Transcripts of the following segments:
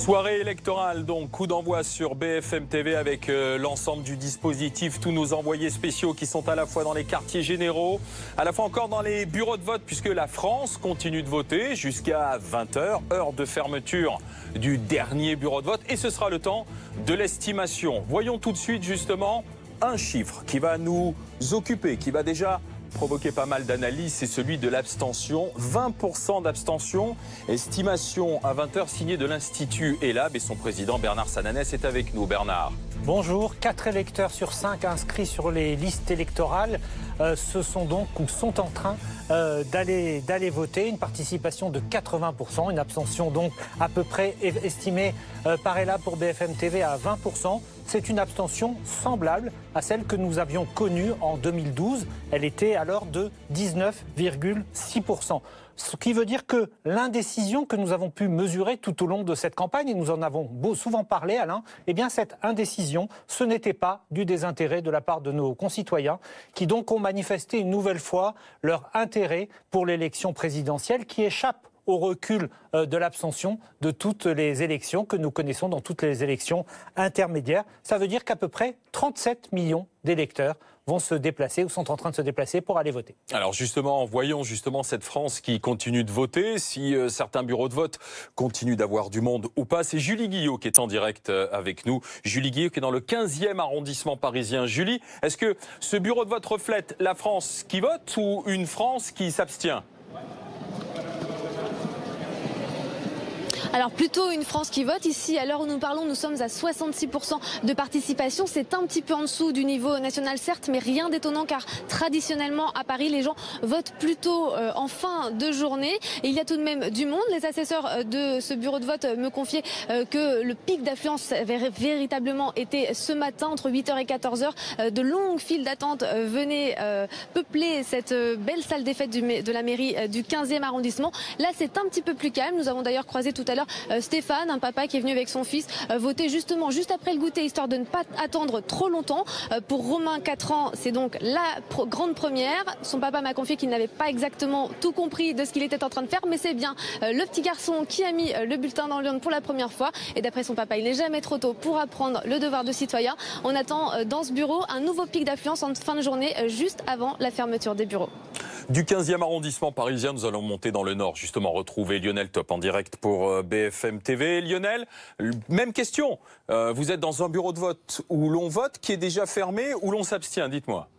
Soirée électorale, donc coup d'envoi sur BFM TV avec l'ensemble du dispositif, tous nos envoyés spéciaux qui sont à la fois dans les quartiers généraux, à la fois encore dans les bureaux de vote, puisque la France continue de voter jusqu'à 20h, heure de fermeture du dernier bureau de vote, et ce sera le temps de l'estimation. Voyons tout de suite justement un chiffre qui va nous occuper, qui va déjà provoqué pas mal d'analyses, c'est celui de l'abstention. 20% d'abstention, estimation à 20h signée de l'Institut ELAB, et son président Bernard Sananès est avec nous. Bernard. Bonjour, 4 électeurs sur 5 inscrits sur les listes électorales sont en train d'aller voter. Une participation de 80%, une abstention donc à peu près estimée par ELAB pour BFM TV à 20%. C'est une abstention semblable à celle que nous avions connue en 2012. Elle était alors de 19,6%. Ce qui veut dire que l'indécision que nous avons pu mesurer tout au long de cette campagne, et nous en avons souvent parlé, Alain, eh bien cette indécision, ce n'était pas du désintérêt de la part de nos concitoyens, qui donc ont manifesté une nouvelle fois leur intérêt pour l'élection présidentielle, qui échappe au recul de l'abstention de toutes les élections que nous connaissons dans toutes les élections intermédiaires. Ça veut dire qu'à peu près 37 millions d'électeurs vont se déplacer ou sont en train de se déplacer pour aller voter. Alors justement, voyons justement cette France qui continue de voter, si certains bureaux de vote continuent d'avoir du monde ou pas. C'est Julie Guillot qui est en direct avec nous. Julie Guillot qui est dans le 15e arrondissement parisien. Julie, est-ce que ce bureau de vote reflète la France qui vote ou une France qui s'abstient ? Alors plutôt une France qui vote. Ici, à l'heure où nous parlons, nous sommes à 66% de participation. C'est un petit peu en dessous du niveau national, certes, mais rien d'étonnant car traditionnellement à Paris, les gens votent plutôt en fin de journée. Et il y a tout de même du monde. Les assesseurs de ce bureau de vote me confiaient que le pic d'affluence avait véritablement été ce matin entre 8h et 14h. De longues files d'attente venaient peupler cette belle salle des fêtes de la mairie du 15e arrondissement. Là, c'est un petit peu plus calme. Nous avons d'ailleurs croisé tout à l'heure Stéphane, un papa qui est venu avec son fils voter justement juste après le goûter, histoire de ne pas attendre trop longtemps. Pour Romain, 4 ans, c'est donc la grande première. Son papa m'a confié qu'il n'avait pas exactement tout compris de ce qu'il était en train de faire, mais c'est bien le petit garçon qui a mis le bulletin dans l'urne pour la première fois. Et d'après son papa, il n'est jamais trop tôt pour apprendre le devoir de citoyen. On attend dans ce bureau un nouveau pic d'affluence en fin de journée, juste avant la fermeture des bureaux. Du 15e arrondissement parisien, nous allons monter dans le nord, justement retrouver Lionel Top en direct pour BFM TV. Lionel, même question. Vous êtes dans un bureau de vote où l'on vote, qui est déjà fermé, où l'on s'abstient, dites-moi.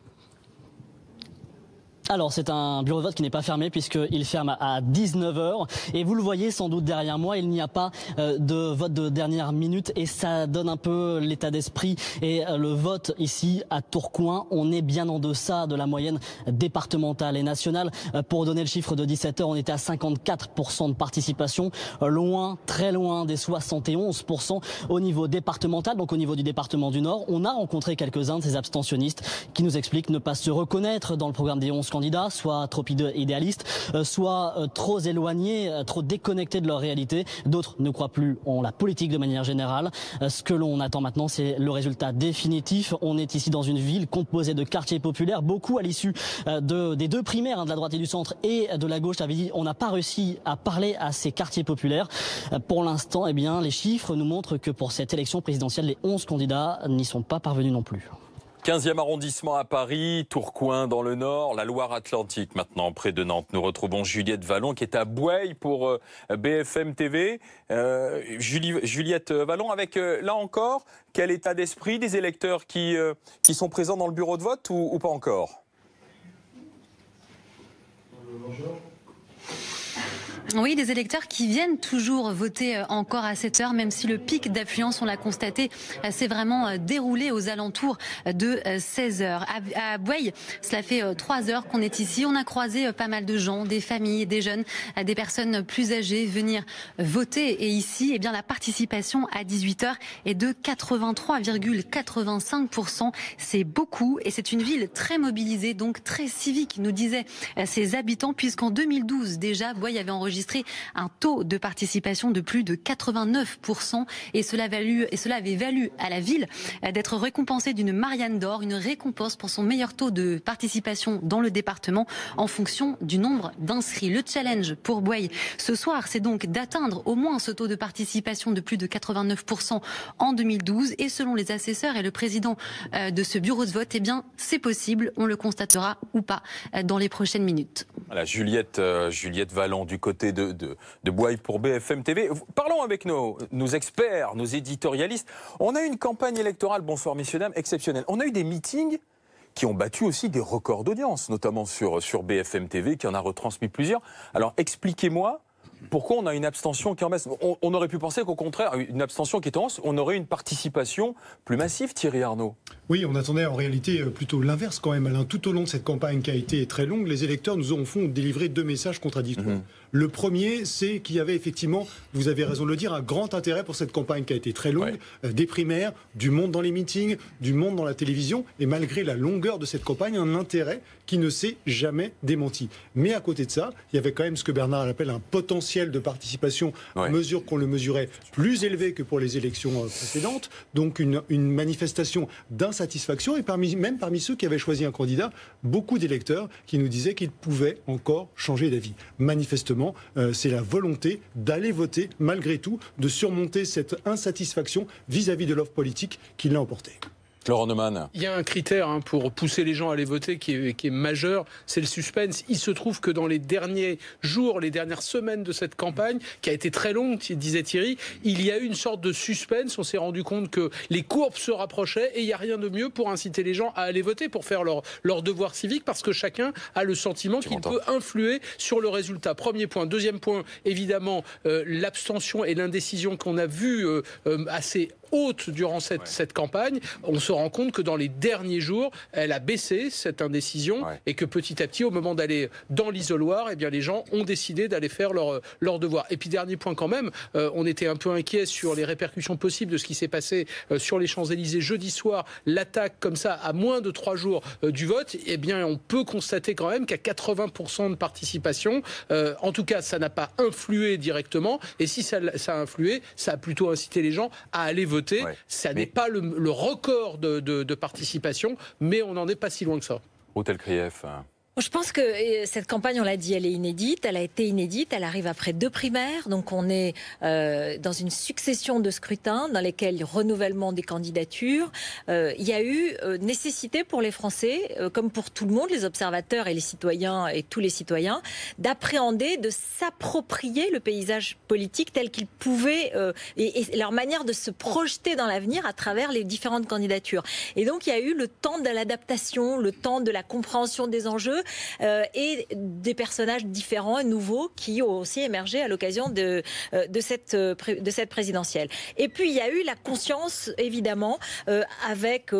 Alors c'est un bureau de vote qui n'est pas fermé puisqu'il ferme à 19h et vous le voyez sans doute derrière moi, il n'y a pas de vote de dernière minute et ça donne un peu l'état d'esprit et le vote ici à Tourcoing, on est bien en deçà de la moyenne départementale et nationale. Pour donner le chiffre de 17h, on était à 54% de participation, loin, très loin des 71% au niveau départemental, donc au niveau du département du Nord. On a rencontré quelques-uns de ces abstentionnistes qui nous expliquent ne pas se reconnaître dans le programme des 11 candidats, soit trop idéalistes, soit trop éloignés, trop déconnectés de leur réalité. D'autres ne croient plus en la politique de manière générale. Ce que l'on attend maintenant, c'est le résultat définitif. On est ici dans une ville composée de quartiers populaires. Beaucoup à l'issue des deux primaires, de la droite et du centre et de la gauche, avaient dit on n'a pas réussi à parler à ces quartiers populaires. Pour l'instant, eh bien, les chiffres nous montrent que pour cette élection présidentielle, les 11 candidats n'y sont pas parvenus non plus. 15e arrondissement à Paris, Tourcoing dans le nord, la Loire-Atlantique maintenant près de Nantes. Nous retrouvons Juliette Vallon qui est à Boueil pour BFM TV. Juliette Vallon avec, là encore, quel état d'esprit des électeurs qui sont présents dans le bureau de vote ou pas encore ? Bonjour. Oui, des électeurs qui viennent toujours voter encore à cette heure, même si le pic d'affluence, on l'a constaté, s'est vraiment déroulé aux alentours de 16 heures. À Boueil, cela fait 3 heures qu'on est ici. On a croisé pas mal de gens, des familles, des jeunes, des personnes plus âgées venir voter. Et ici, eh bien, la participation à 18 heures est de 83,85%. C'est beaucoup et c'est une ville très mobilisée, donc très civique, nous disaient ses habitants, puisqu'en 2012, déjà, Boueil avait enregistré enregistré un taux de participation de plus de 89%, et cela avait valu à la ville d'être récompensée d'une Marianne d'or, une récompense pour son meilleur taux de participation dans le département en fonction du nombre d'inscrits. Le challenge pour Boye ce soir, c'est donc d'atteindre au moins ce taux de participation de plus de 89% en 2012, et selon les assesseurs et le président de ce bureau de vote, eh bien c'est possible, on le constatera ou pas dans les prochaines minutes. Voilà, Juliette Vallon du côté de Boye pour BFM TV. Parlons avec nos experts, nos éditorialistes. On a eu une campagne électorale, bonsoir messieurs, dames, exceptionnelle. On a eu des meetings qui ont battu aussi des records d'audience, notamment sur BFM TV, qui en a retransmis plusieurs. Alors expliquez-moi, pourquoi on a une abstention qui en baisse? On aurait pu penser qu'au contraire, une abstention qui est en hausse, on aurait une participation plus massive, Thierry Arnaud. Oui, on attendait en réalité plutôt l'inverse quand même, Alain. Tout au long de cette campagne qui a été très longue, les électeurs nous ont délivré deux messages contradictoires. Le premier, c'est qu'il y avait effectivement, vous avez raison de le dire, un grand intérêt pour cette campagne qui a été très longue, des primaires, du monde dans les meetings, du monde dans la télévision, et malgré la longueur de cette campagne, un intérêt qui ne s'est jamais démenti. Mais à côté de ça, il y avait quand même ce que Bernard appelle un potentiel de participation, à mesure qu'on le mesurait, plus élevé que pour les élections précédentes, donc une manifestation d'insatisfaction, et même parmi ceux qui avaient choisi un candidat, beaucoup d'électeurs qui nous disaient qu'ils pouvaient encore changer d'avis. Manifestement, c'est la volonté d'aller voter malgré tout, de surmonter cette insatisfaction vis-à-vis de l'offre politique qui l'a emporté. Laurent Neumann. Il y a un critère pour pousser les gens à aller voter qui est majeur, c'est le suspense. Il se trouve que dans les derniers jours, les dernières semaines de cette campagne, qui a été très longue, disait Thierry, il y a eu une sorte de suspense. On s'est rendu compte que les courbes se rapprochaient, et il n'y a rien de mieux pour inciter les gens à aller voter, pour faire leur devoir civique, parce que chacun a le sentiment qu'il peut influer sur le résultat. Premier point. Deuxième point, évidemment, l'abstention et l'indécision qu'on a vu assez haute durant cette campagne. On se rend compte que dans les derniers jours, elle a baissé, cette indécision, et que petit à petit, au moment d'aller dans l'isoloir, eh bien, les gens ont décidé d'aller faire leur devoir. Et puis dernier point quand même, on était un peu inquiet sur les répercussions possibles de ce qui s'est passé sur les Champs-Élysées jeudi soir, l'attaque comme ça à moins de 3 jours du vote. Eh bien, on peut constater quand même qu'à 80% de participation, en tout cas, ça n'a pas influé directement, et si ça a influé, ça a plutôt incité les gens à aller voter. Ça n'est pas le record de participation, mais on n'en est pas si loin que ça. Hôtel Krief. Je pense que cette campagne, on l'a dit, elle est inédite. Elle a été inédite. Elle arrive après 2 primaires. Donc on est dans une succession de scrutins dans lesquels il y a renouvellement des candidatures. Il y a eu nécessité pour les Français, comme pour tout le monde, les observateurs et les citoyens et tous les citoyens, d'appréhender, de s'approprier le paysage politique tel qu'il pouvait et leur manière de se projeter dans l'avenir à travers les différentes candidatures. Et donc il y a eu le temps de l'adaptation, le temps de la compréhension des enjeux, et des personnages différents et nouveaux qui ont aussi émergé à l'occasion de cette présidentielle. Et puis il y a eu la conscience, évidemment, avec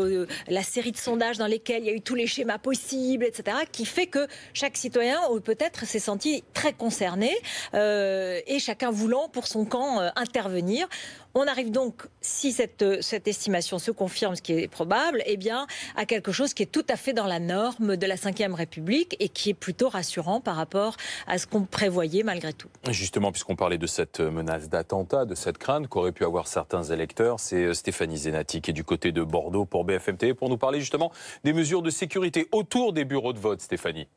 la série de sondages dans lesquels il y a eu tous les schémas possibles, etc., qui fait que chaque citoyen peut-être s'est senti très concerné, et chacun voulant pour son camp intervenir. On arrive donc, si cette estimation se confirme, ce qui est probable, eh bien, à quelque chose qui est tout à fait dans la norme de la Ve République et qui est plutôt rassurant par rapport à ce qu'on prévoyait malgré tout. Justement, puisqu'on parlait de cette menace d'attentat, de cette crainte qu'auraient pu avoir certains électeurs, c'est Stéphanie Zenati qui est du côté de Bordeaux pour BFM TV pour nous parler justement des mesures de sécurité autour des bureaux de vote. Stéphanie.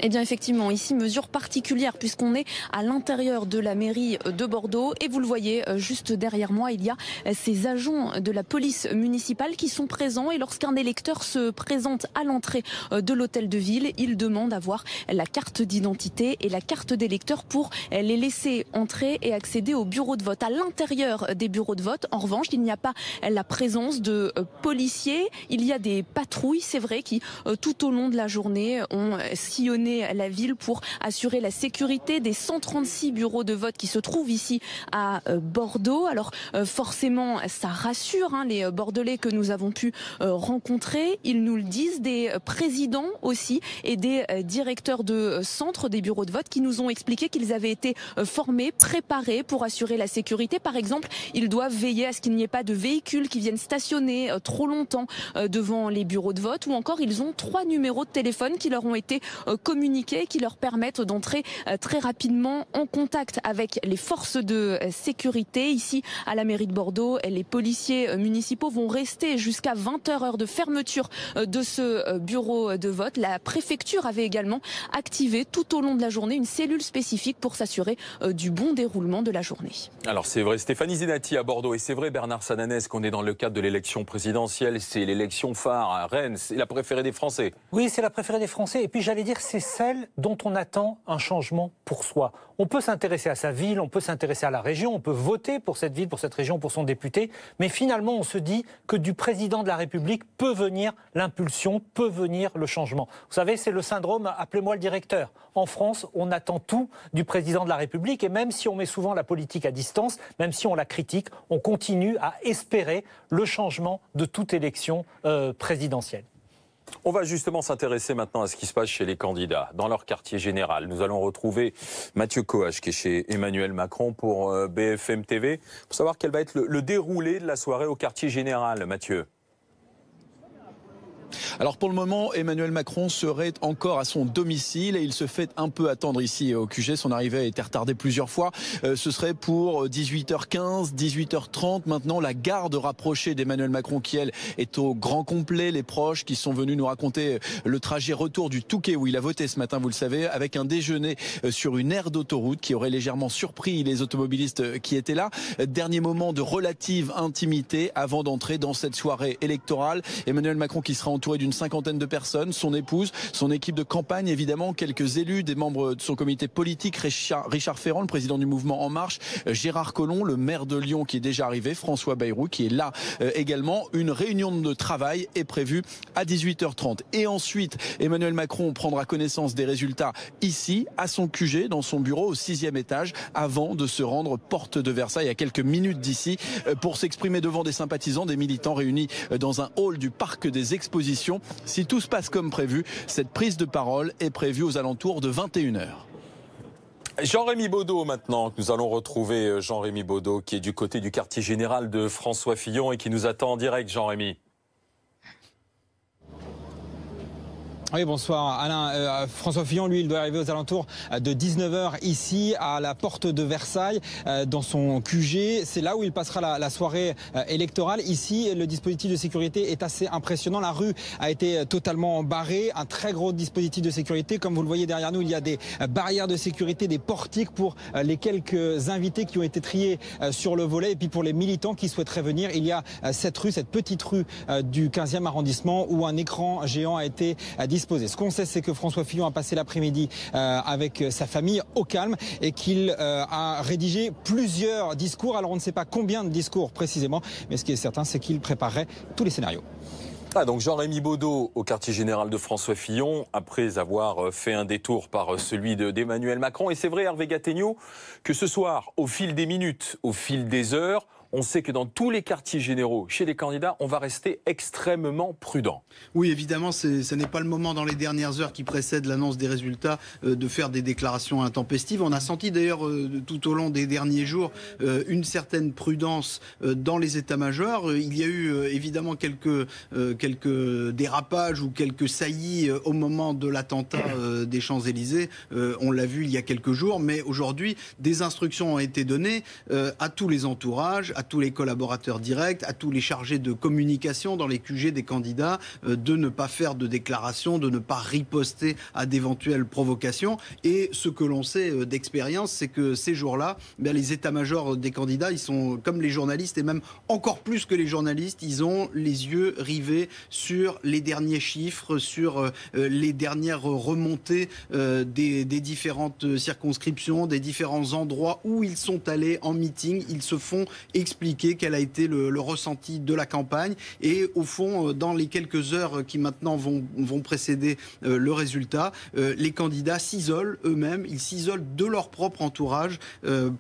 Eh bien effectivement, ici mesure particulière puisqu'on est à l'intérieur de la mairie de Bordeaux et vous le voyez juste derrière moi, il y a ces agents de la police municipale qui sont présents et lorsqu'un électeur se présente à l'entrée de l'hôtel de ville, il demande à voir la carte d'identité et la carte d'électeur pour les laisser entrer et accéder au bureau de vote. À l'intérieur des bureaux de vote, en revanche, il n'y a pas la présence de policiers, il y a des patrouilles, c'est vrai, qui tout au long de la journée ont sillonné la ville pour assurer la sécurité des 136 bureaux de vote qui se trouvent ici à Bordeaux. Alors forcément, ça rassure les Bordelais que nous avons pu rencontrer. Ils nous le disent, des présidents aussi et des directeurs de centres des bureaux de vote qui nous ont expliqué qu'ils avaient été formés, préparés pour assurer la sécurité. Par exemple, ils doivent veiller à ce qu'il n'y ait pas de véhicules qui viennent stationner trop longtemps devant les bureaux de vote ou encore ils ont 3 numéros de téléphone qui leur ont été communiqués communiqué qui leur permettent d'entrer très rapidement en contact avec les forces de sécurité. Ici, à la mairie de Bordeaux, les policiers municipaux vont rester jusqu'à 20h, heure de fermeture de ce bureau de vote. La préfecture avait également activé tout au long de la journée une cellule spécifique pour s'assurer du bon déroulement de la journée. Alors c'est vrai, Stéphanie Zenati à Bordeaux, et c'est vrai Bernard Sananès qu'on est dans le cadre de l'élection présidentielle, c'est l'élection phare à Rennes, c'est la préférée des Français. Oui, c'est la préférée des Français, et puis j'allais dire c'est celle dont on attend un changement pour soi. On peut s'intéresser à sa ville, on peut s'intéresser à la région, on peut voter pour cette ville, pour cette région, pour son député, mais finalement on se dit que du président de la République peut venir l'impulsion, peut venir le changement. Vous savez, c'est le syndrome « appelez-moi le directeur ». En France, on attend tout du président de la République, et même si on met souvent la politique à distance, même si on la critique, on continue à espérer le changement de toute élection présidentielle. On va justement s'intéresser maintenant à ce qui se passe chez les candidats, dans leur quartier général. Nous allons retrouver Mathieu Coach, qui est chez Emmanuel Macron pour BFM TV, pour savoir quel va être le déroulé de la soirée au quartier général. Mathieu. Alors pour le moment, Emmanuel Macron serait encore à son domicile et il se fait un peu attendre ici au QG. Son arrivée a été retardée plusieurs fois. Ce serait pour 18h15, 18h30. Maintenant, la garde rapprochée d'Emmanuel Macron qui, elle, est au grand complet. Les proches qui sont venus nous raconter le trajet retour du Touquet où il a voté ce matin, vous le savez, avec un déjeuner sur une aire d'autoroute qui aurait légèrement surpris les automobilistes qui étaient là. Dernier moment de relative intimité avant d'entrer dans cette soirée électorale. Emmanuel Macron qui sera entouré d'une cinquantaine de personnes, son épouse, son équipe de campagne, évidemment, quelques élus, des membres de son comité politique, Richard Ferrand, le président du mouvement En Marche, Gérard Collomb, le maire de Lyon qui est déjà arrivé, François Bayrou qui est là également. Une réunion de travail est prévue à 18h30. Et ensuite, Emmanuel Macron prendra connaissance des résultats ici, à son QG, dans son bureau au 6e étage, avant de se rendre porte de Versailles à quelques minutes d'ici pour s'exprimer devant des sympathisants, des militants réunis dans un hall du parc des Expositions. Si tout se passe comme prévu, cette prise de parole est prévue aux alentours de 21h. Jean-Rémy Baudot maintenant, que nous allons retrouver Jean-Rémy Baudot qui est du côté du quartier général de François Fillon et qui nous attend en direct. Jean-Rémy. Oui, bonsoir Alain. François Fillon, lui, il doit arriver aux alentours de 19h ici à la porte de Versailles dans son QG. C'est là où il passera la soirée électorale. Ici, le dispositif de sécurité est assez impressionnant. La rue a été totalement barrée. Un très gros dispositif de sécurité. Comme vous le voyez derrière nous, il y a des barrières de sécurité, des portiques pour les quelques invités qui ont été triés sur le volet. Et puis pour les militants qui souhaiteraient venir, il y a cette petite rue du 15e arrondissement où un écran géant a été disposé. Ce qu'on sait, c'est que François Fillon a passé l'après-midi avec sa famille au calme et qu'il a rédigé plusieurs discours. Alors on ne sait pas combien de discours précisément, mais ce qui est certain, c'est qu'il préparerait tous les scénarios. Donc Jean-Rémy Baudot au quartier général de François Fillon, après avoir fait un détour par celui d'Emmanuel Macron. Et c'est vrai, Hervé Gattegno, que ce soir, au fil des minutes, au fil des heures, on sait que dans tous les quartiers généraux, chez les candidats, on va rester extrêmement prudent. Oui, évidemment, ce n'est pas le moment dans les dernières heures qui précèdent l'annonce des résultats de faire des déclarations intempestives. On a senti d'ailleurs tout au long des derniers jours une certaine prudence dans les états-majors. Il y a eu évidemment quelques dérapages ou quelques saillies au moment de l'attentat des Champs-Élysées. On l'a vu il y a quelques jours, mais aujourd'hui, des instructions ont été données à tous les entourages, à tous les collaborateurs directs, à tous les chargés de communication dans les QG des candidats, de ne pas faire de déclarations, de ne pas riposter à d'éventuelles provocations. Et ce que l'on sait d'expérience, c'est que ces jours-là, les états-majors des candidats, ils sont comme les journalistes, et même encore plus que les journalistes, ils ont les yeux rivés sur les derniers chiffres, sur les dernières remontées des différentes circonscriptions, des différents endroits où ils sont allés en meeting. Ils se font expliquer quel a été le ressenti de la campagne. Et au fond, dans les quelques heures qui maintenant vont précéder le résultat, les candidats s'isolent eux-mêmes, ils s'isolent de leur propre entourage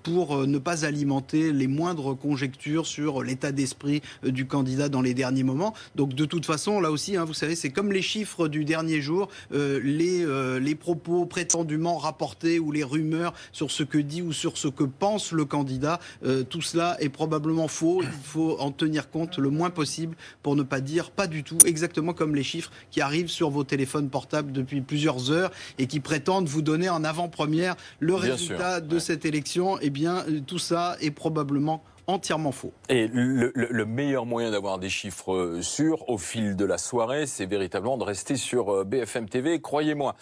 pour ne pas alimenter les moindres conjectures sur l'état d'esprit du candidat dans les derniers moments. Donc de toute façon, là aussi, vous savez, c'est comme les chiffres du dernier jour, les propos prétendument rapportés ou les rumeurs sur ce que dit ou sur ce que pense le candidat, tout cela est probablement probablement faux. Il faut en tenir compte le moins possible pour ne pas dire pas du tout, exactement comme les chiffres qui arrivent sur vos téléphones portables depuis plusieurs heures et qui prétendent vous donner en avant-première le résultat de cette élection. Eh bien, tout ça est probablement entièrement faux. Et le meilleur moyen d'avoir des chiffres sûrs au fil de la soirée, c'est véritablement de rester sur BFM TV, croyez-moi.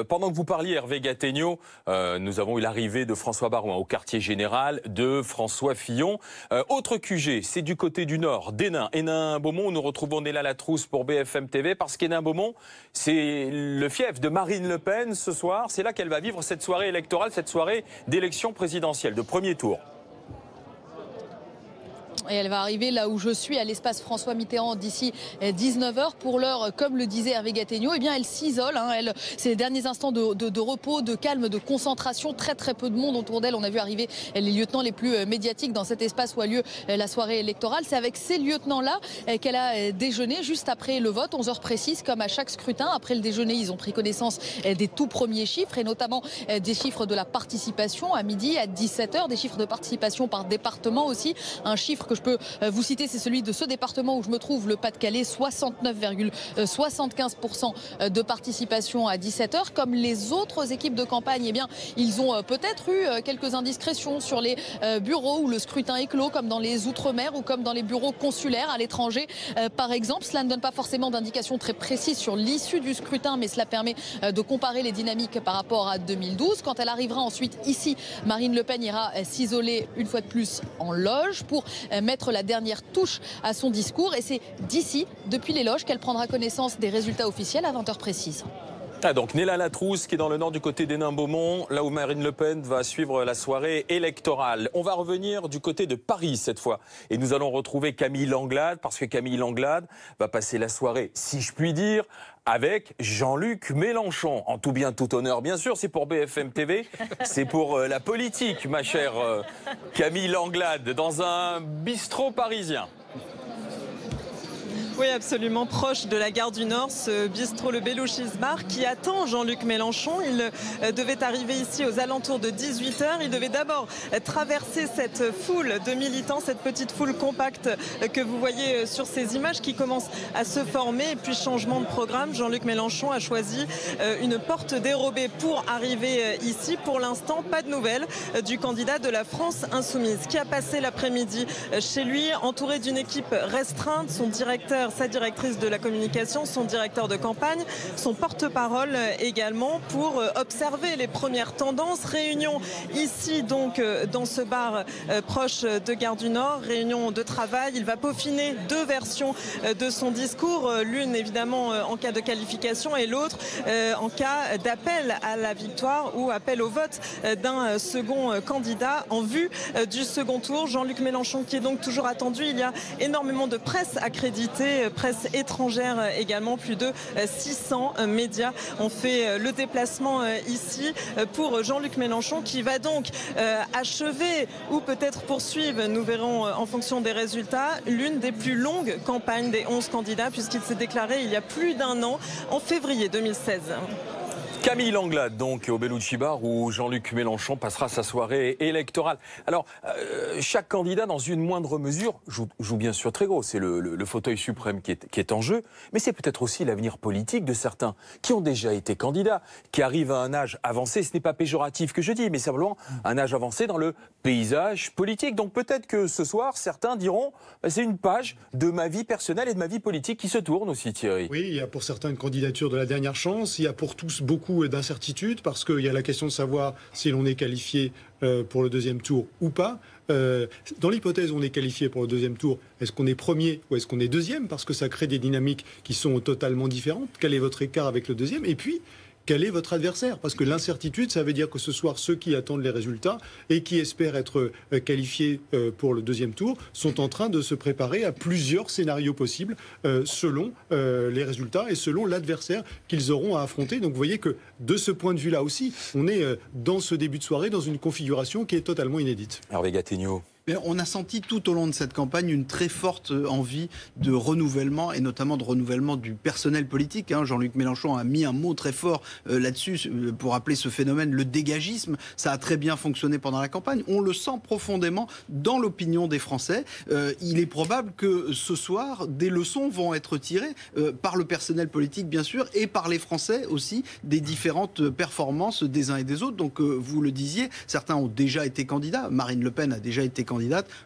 Pendant que vous parliez, Hervé Gattegno, nous avons eu l'arrivée de François Baroin au quartier général de François Fillon. Autre QG, c'est du côté du nord, d'Hénin. Hénin-Beaumont, nous retrouvons Néla Latrousse pour BFM TV, parce qu'Hénin-Beaumont, c'est le fief de Marine Le Pen ce soir. C'est là qu'elle va vivre cette soirée électorale, cette soirée d'élection présidentielle, de premier tour. Et elle va arriver là où je suis, à l'espace François Mitterrand, d'ici 19h. Pour l'heure, comme le disait Hervé Gattegno, eh bien elle s'isole. C'est les derniers instants de repos, de calme, de concentration. Très très peu de monde autour d'elle. On a vu arriver les lieutenants les plus médiatiques dans cet espace où a lieu la soirée électorale. C'est avec ces lieutenants-là qu'elle a déjeuné juste après le vote, 11h précises, comme à chaque scrutin. Après le déjeuner, ils ont pris connaissance des tout premiers chiffres, et notamment des chiffres de la participation à midi, à 17h, des chiffres de participation par département aussi. Un chiffre que je peux vous citer, c'est celui de ce département où je me trouve, le Pas-de-Calais, 69,75% de participation à 17h. Comme les autres équipes de campagne, eh bien, ils ont peut-être eu quelques indiscrétions sur les bureaux où le scrutin est clos, comme dans les Outre-mer ou comme dans les bureaux consulaires à l'étranger. Par exemple, cela ne donne pas forcément d'indication très précise sur l'issue du scrutin, mais cela permet de comparer les dynamiques par rapport à 2012. Quand elle arrivera ensuite ici, Marine Le Pen ira s'isoler une fois de plus en loge pour mettre la dernière touche à son discours. Et c'est d'ici, depuis les loges, qu'elle prendra connaissance des résultats officiels à 20h précises. Donc Néla Latrousse qui est dans le nord du côté d'Hénin-Beaumont, là où Marine Le Pen va suivre la soirée électorale. On va revenir du côté de Paris cette fois. Et nous allons retrouver Camille Langlade, parce que Camille Langlade va passer la soirée, si je puis dire, avec Jean-Luc Mélenchon. En tout bien, tout honneur, bien sûr, c'est pour BFM TV, c'est pour la politique, ma chère Camille Langlade, dans un bistrot parisien. Oui, absolument, proche de la gare du Nord, ce bistrot Le Belouchis Bar qui attend Jean-Luc Mélenchon. Il devait arriver ici aux alentours de 18h. Il devait d'abord traverser cette foule de militants, cette petite foule compacte que vous voyez sur ces images qui commence à se former. Et puis changement de programme, Jean-Luc Mélenchon a choisi une porte dérobée pour arriver ici. Pour l'instant, pas de nouvelles du candidat de la France Insoumise qui a passé l'après-midi chez lui, entouré d'une équipe restreinte, son directeur, sa directrice de la communication, son directeur de campagne, son porte-parole également, pour observer les premières tendances. Réunion ici donc dans ce bar proche de Gare du Nord, réunion de travail. Il va peaufiner deux versions de son discours, l'une évidemment en cas de qualification et l'autre en cas d'appel à la victoire ou appel au vote d'un second candidat en vue du second tour. Jean-Luc Mélenchon qui est donc toujours attendu. Il y a énormément de presse accréditée, presse étrangère également. Plus de 600 médias ont fait le déplacement ici pour Jean-Luc Mélenchon qui va donc achever ou peut-être poursuivre, nous verrons en fonction des résultats, l'une des plus longues campagnes des 11 candidats puisqu'il s'est déclaré il y a plus d'un an, en février 2016. Camille Langlade, donc, au Belouchis Bar, où Jean-Luc Mélenchon passera sa soirée électorale. Alors, chaque candidat, dans une moindre mesure, joue bien sûr très gros. C'est le fauteuil suprême qui est en jeu, mais c'est peut-être aussi l'avenir politique de certains qui ont déjà été candidats, qui arrivent à un âge avancé. Ce n'est pas péjoratif que je dis, mais simplement un âge avancé dans le paysage politique. Donc peut-être que ce soir, certains diront c'est une page de ma vie personnelle et de ma vie politique qui se tourne aussi, Thierry. Oui, il y a pour certains une candidature de la dernière chance. Il y a pour tous beaucoup d'incertitudes parce qu'il y a la question de savoir si l'on est qualifié pour le deuxième tour ou pas. Dans l'hypothèse où on est qualifié pour le deuxième tour, est-ce qu'on est premier ou est-ce qu'on est deuxième? Parce que ça crée des dynamiques qui sont totalement différentes. Quel est votre écart avec le deuxième? Et puis, quel est votre adversaire? Parce que l'incertitude, ça veut dire que ce soir, ceux qui attendent les résultats et qui espèrent être qualifiés pour le deuxième tour sont en train de se préparer à plusieurs scénarios possibles selon les résultats et selon l'adversaire qu'ils auront à affronter. Donc vous voyez que de ce point de vue-là aussi, on est dans ce début de soirée dans une configuration qui est totalement inédite. Hervé Gattegno. Mais on a senti tout au long de cette campagne une très forte envie de renouvellement, et notamment de renouvellement du personnel politique. Jean-Luc Mélenchon a mis un mot très fort là-dessus pour appeler ce phénomène le dégagisme. Ça a très bien fonctionné pendant la campagne. On le sent profondément dans l'opinion des Français. Il est probable que ce soir, des leçons vont être tirées par le personnel politique, bien sûr, et par les Français aussi, des différentes performances des uns et des autres. Donc, vous le disiez, certains ont déjà été candidats. Marine Le Pen a déjà été candidate.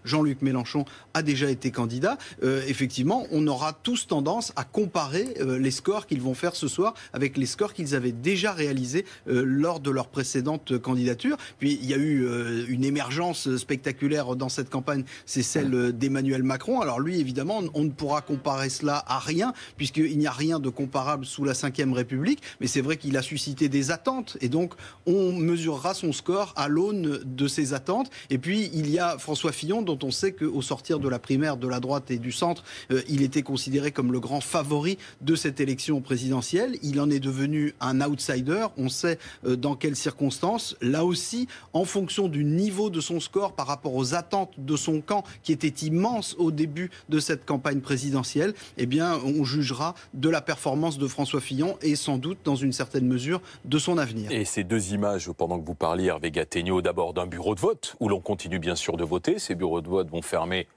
Jean-Luc Mélenchon a déjà été candidat. Effectivement, on aura tous tendance à comparer les scores qu'ils vont faire ce soir avec les scores qu'ils avaient déjà réalisés lors de leur précédente candidature. Puis, il y a eu une émergence spectaculaire dans cette campagne, c'est celle d'Emmanuel Macron. Alors lui, évidemment, on ne pourra comparer cela à rien, puisqu'il n'y a rien de comparable sous la Ve République, mais c'est vrai qu'il a suscité des attentes, et donc on mesurera son score à l'aune de ces attentes. Et puis, il y a François Fillon, dont on sait qu'au sortir de la primaire de la droite et du centre, il était considéré comme le grand favori de cette élection présidentielle. Il en est devenu un outsider. On sait dans quelles circonstances. Là aussi, en fonction du niveau de son score par rapport aux attentes de son camp, qui était immense au début de cette campagne présidentielle, eh bien, on jugera de la performance de François Fillon et sans doute, dans une certaine mesure, de son avenir. Et ces deux images, pendant que vous parliez, Hervé Gattegno, d'abord d'un bureau de vote, où l'on continue bien sûr de voter. Ces bureaux de vote vont fermer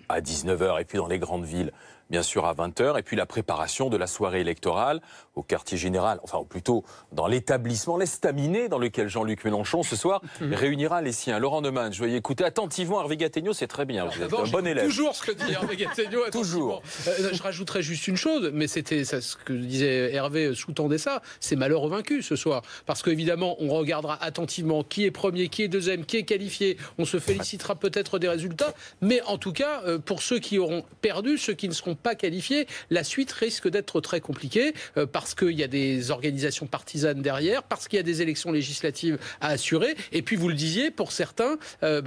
à 19h, et puis dans les grandes villes, bien sûr à 20h, et puis la préparation de la soirée électorale au quartier général, enfin plutôt dans l'établissement, l'estaminet dans lequel Jean-Luc Mélenchon ce soir réunira les siens. Laurent Neumann, je vais écouter attentivement Hervé Gattegno, c'est très bien, vous êtes un bon élève. Toujours ce que dit Hervé Gattegno. Toujours. Je rajouterais juste une chose, mais c'était ce que disait Hervé, sous-tendait ça, c'est malheur aux vaincus ce soir. Parce qu'évidemment, on regardera attentivement qui est premier, qui est deuxième, qui est qualifié, on se félicitera peut-être des résultats, mais en tout cas, pour ceux qui auront perdu, ceux qui ne seront pas qualifiés, la suite risque d'être très compliquée parce qu'il y a des organisations partisanes derrière, parce qu'il y a des élections législatives à assurer. Et puis, vous le disiez, pour certains,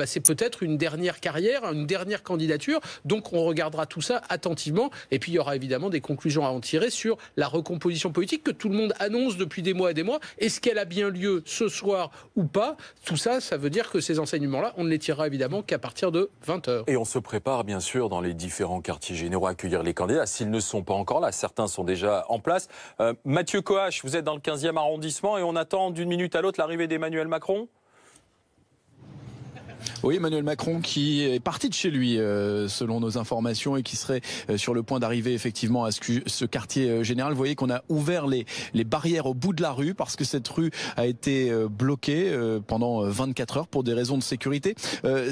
c'est peut-être une dernière carrière, une dernière candidature. Donc, on regardera tout ça attentivement. Et puis, il y aura évidemment des conclusions à en tirer sur la recomposition politique que tout le monde annonce depuis des mois et des mois. Est-ce qu'elle a bien lieu ce soir ou pas? Tout ça, ça veut dire que ces enseignements-là, on ne les tirera évidemment qu'à partir de 20h. Et on se prépare, bien sûr, dans les différents quartiers généraux à accueillir les candidats. S'ils ne sont pas encore là, certains sont déjà en place. Mathieu Coache, vous êtes dans le 15e arrondissement et on attend d'une minute à l'autre l'arrivée d'Emmanuel Macron. Oui, Emmanuel Macron qui est parti de chez lui, selon nos informations, et qui serait sur le point d'arriver effectivement à ce quartier général. Vous voyez qu'on a ouvert les barrières au bout de la rue parce que cette rue a été bloquée pendant 24 heures pour des raisons de sécurité.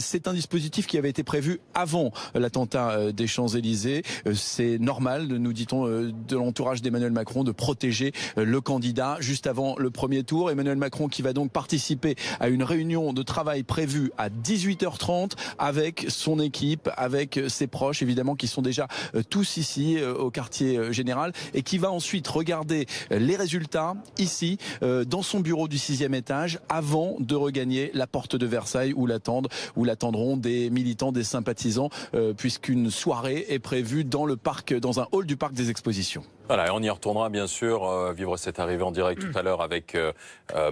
C'est un dispositif qui avait été prévu avant l'attentat des Champs-Élysées. C'est normal, nous dit-on, de l'entourage d'Emmanuel Macron de protéger le candidat juste avant le premier tour. Emmanuel Macron qui va donc participer à une réunion de travail prévue à 18h30 avec son équipe, avec ses proches évidemment qui sont déjà tous ici au quartier général, et qui va ensuite regarder les résultats ici dans son bureau du 6e étage avant de regagner la porte de Versailles où l'attendront des militants, des sympathisants, puisqu'une soirée est prévue dans le parc, dans un hall du parc des Expositions. Voilà, et on y retournera bien sûr vivre cette arrivée en direct tout à l'heure avec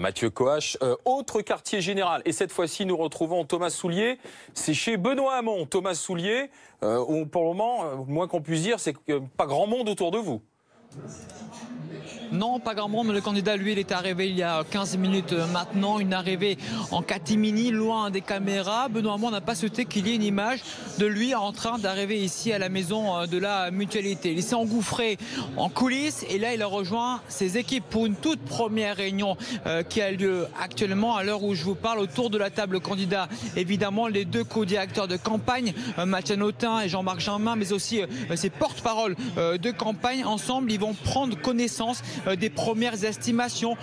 Mathieu Coache. Autre quartier général, et cette fois-ci nous retrouvons Thomas Soulier, c'est chez Benoît Hamon. Thomas Soulier, où pour le moment, moins qu'on puisse dire, c'est que pas grand monde autour de vous. Non, pas grand monde. Le candidat, lui, il est arrivé il y a 15 minutes maintenant. Une arrivée en catimini, loin des caméras. Benoît Hamon n'a pas souhaité qu'il y ait une image de lui en train d'arriver ici à la maison de la Mutualité. Il s'est engouffré en coulisses et là, il a rejoint ses équipes pour une toute première réunion qui a lieu actuellement à l'heure où je vous parle autour de la table candidat. Évidemment, les deux co-directeurs de campagne, Mathieu Notin et Jean-Marc Jeanmain, mais aussi ses porte-paroles de campagne. Ensemble, ils vont prendre connaissance des premières estimations,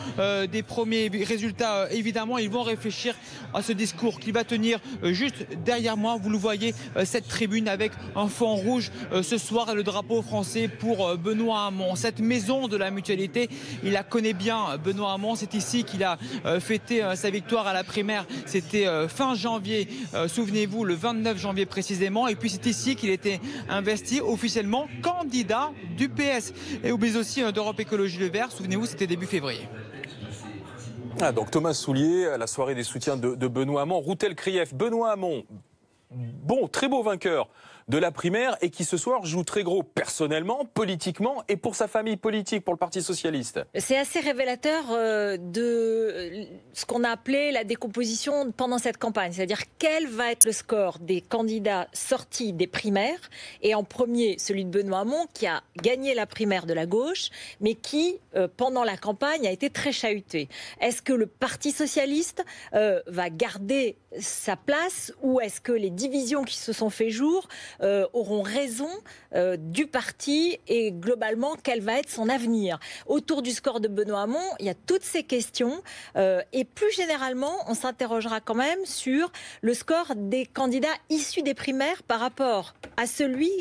des premiers résultats. Évidemment, ils vont réfléchir à ce discours qui va tenir juste derrière moi. Vous le voyez, cette tribune avec un fond rouge ce soir et le drapeau français pour Benoît Hamon. Cette maison de la Mutualité, il la connaît bien, Benoît Hamon. C'est ici qu'il a fêté sa victoire à la primaire. C'était fin janvier, souvenez-vous, le 29 janvier précisément. Et puis c'est ici qu'il était investi officiellement candidat du PS. Et oublie aussi d'Europe Écologie Les Verts. Souvenez-vous, c'était début février. Donc Thomas Soulier, à la soirée des soutiens de Benoît Hamon. Routel Krief, Benoît Hamon, très beau vainqueur de la primaire et qui ce soir joue très gros personnellement, politiquement et pour sa famille politique, pour le Parti socialiste. C'est assez révélateur de ce qu'on a appelé la décomposition pendant cette campagne. C'est-à-dire quel va être le score des candidats sortis des primaires. Et en premier, celui de Benoît Hamon qui a gagné la primaire de la gauche, mais qui, pendant la campagne, a été très chahuté. Est-ce que le Parti socialiste va garder sa place ou est-ce que les divisions qui se sont fait jour auront raison du parti et globalement quel va être son avenir. Autour du score de Benoît Hamon, il y a toutes ces questions et plus généralement on s'interrogera quand même sur le score des candidats issus des primaires par rapport à celui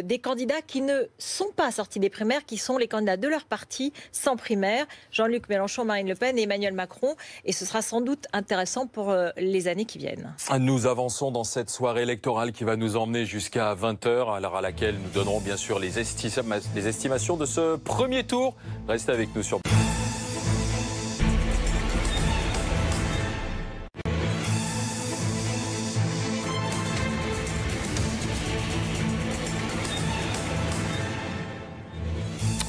des candidats qui ne sont pas sortis des primaires, qui sont les candidats de leur parti sans primaire, Jean-Luc Mélenchon, Marine Le Pen et Emmanuel Macron. Et ce sera sans doute intéressant pour les années qui viennent. Nous avançons dans cette soirée électorale qui va nous emmener jusqu'à 20h, à l'heure à laquelle nous donnerons bien sûr les estimations de ce premier tour. Restez avec nous sur...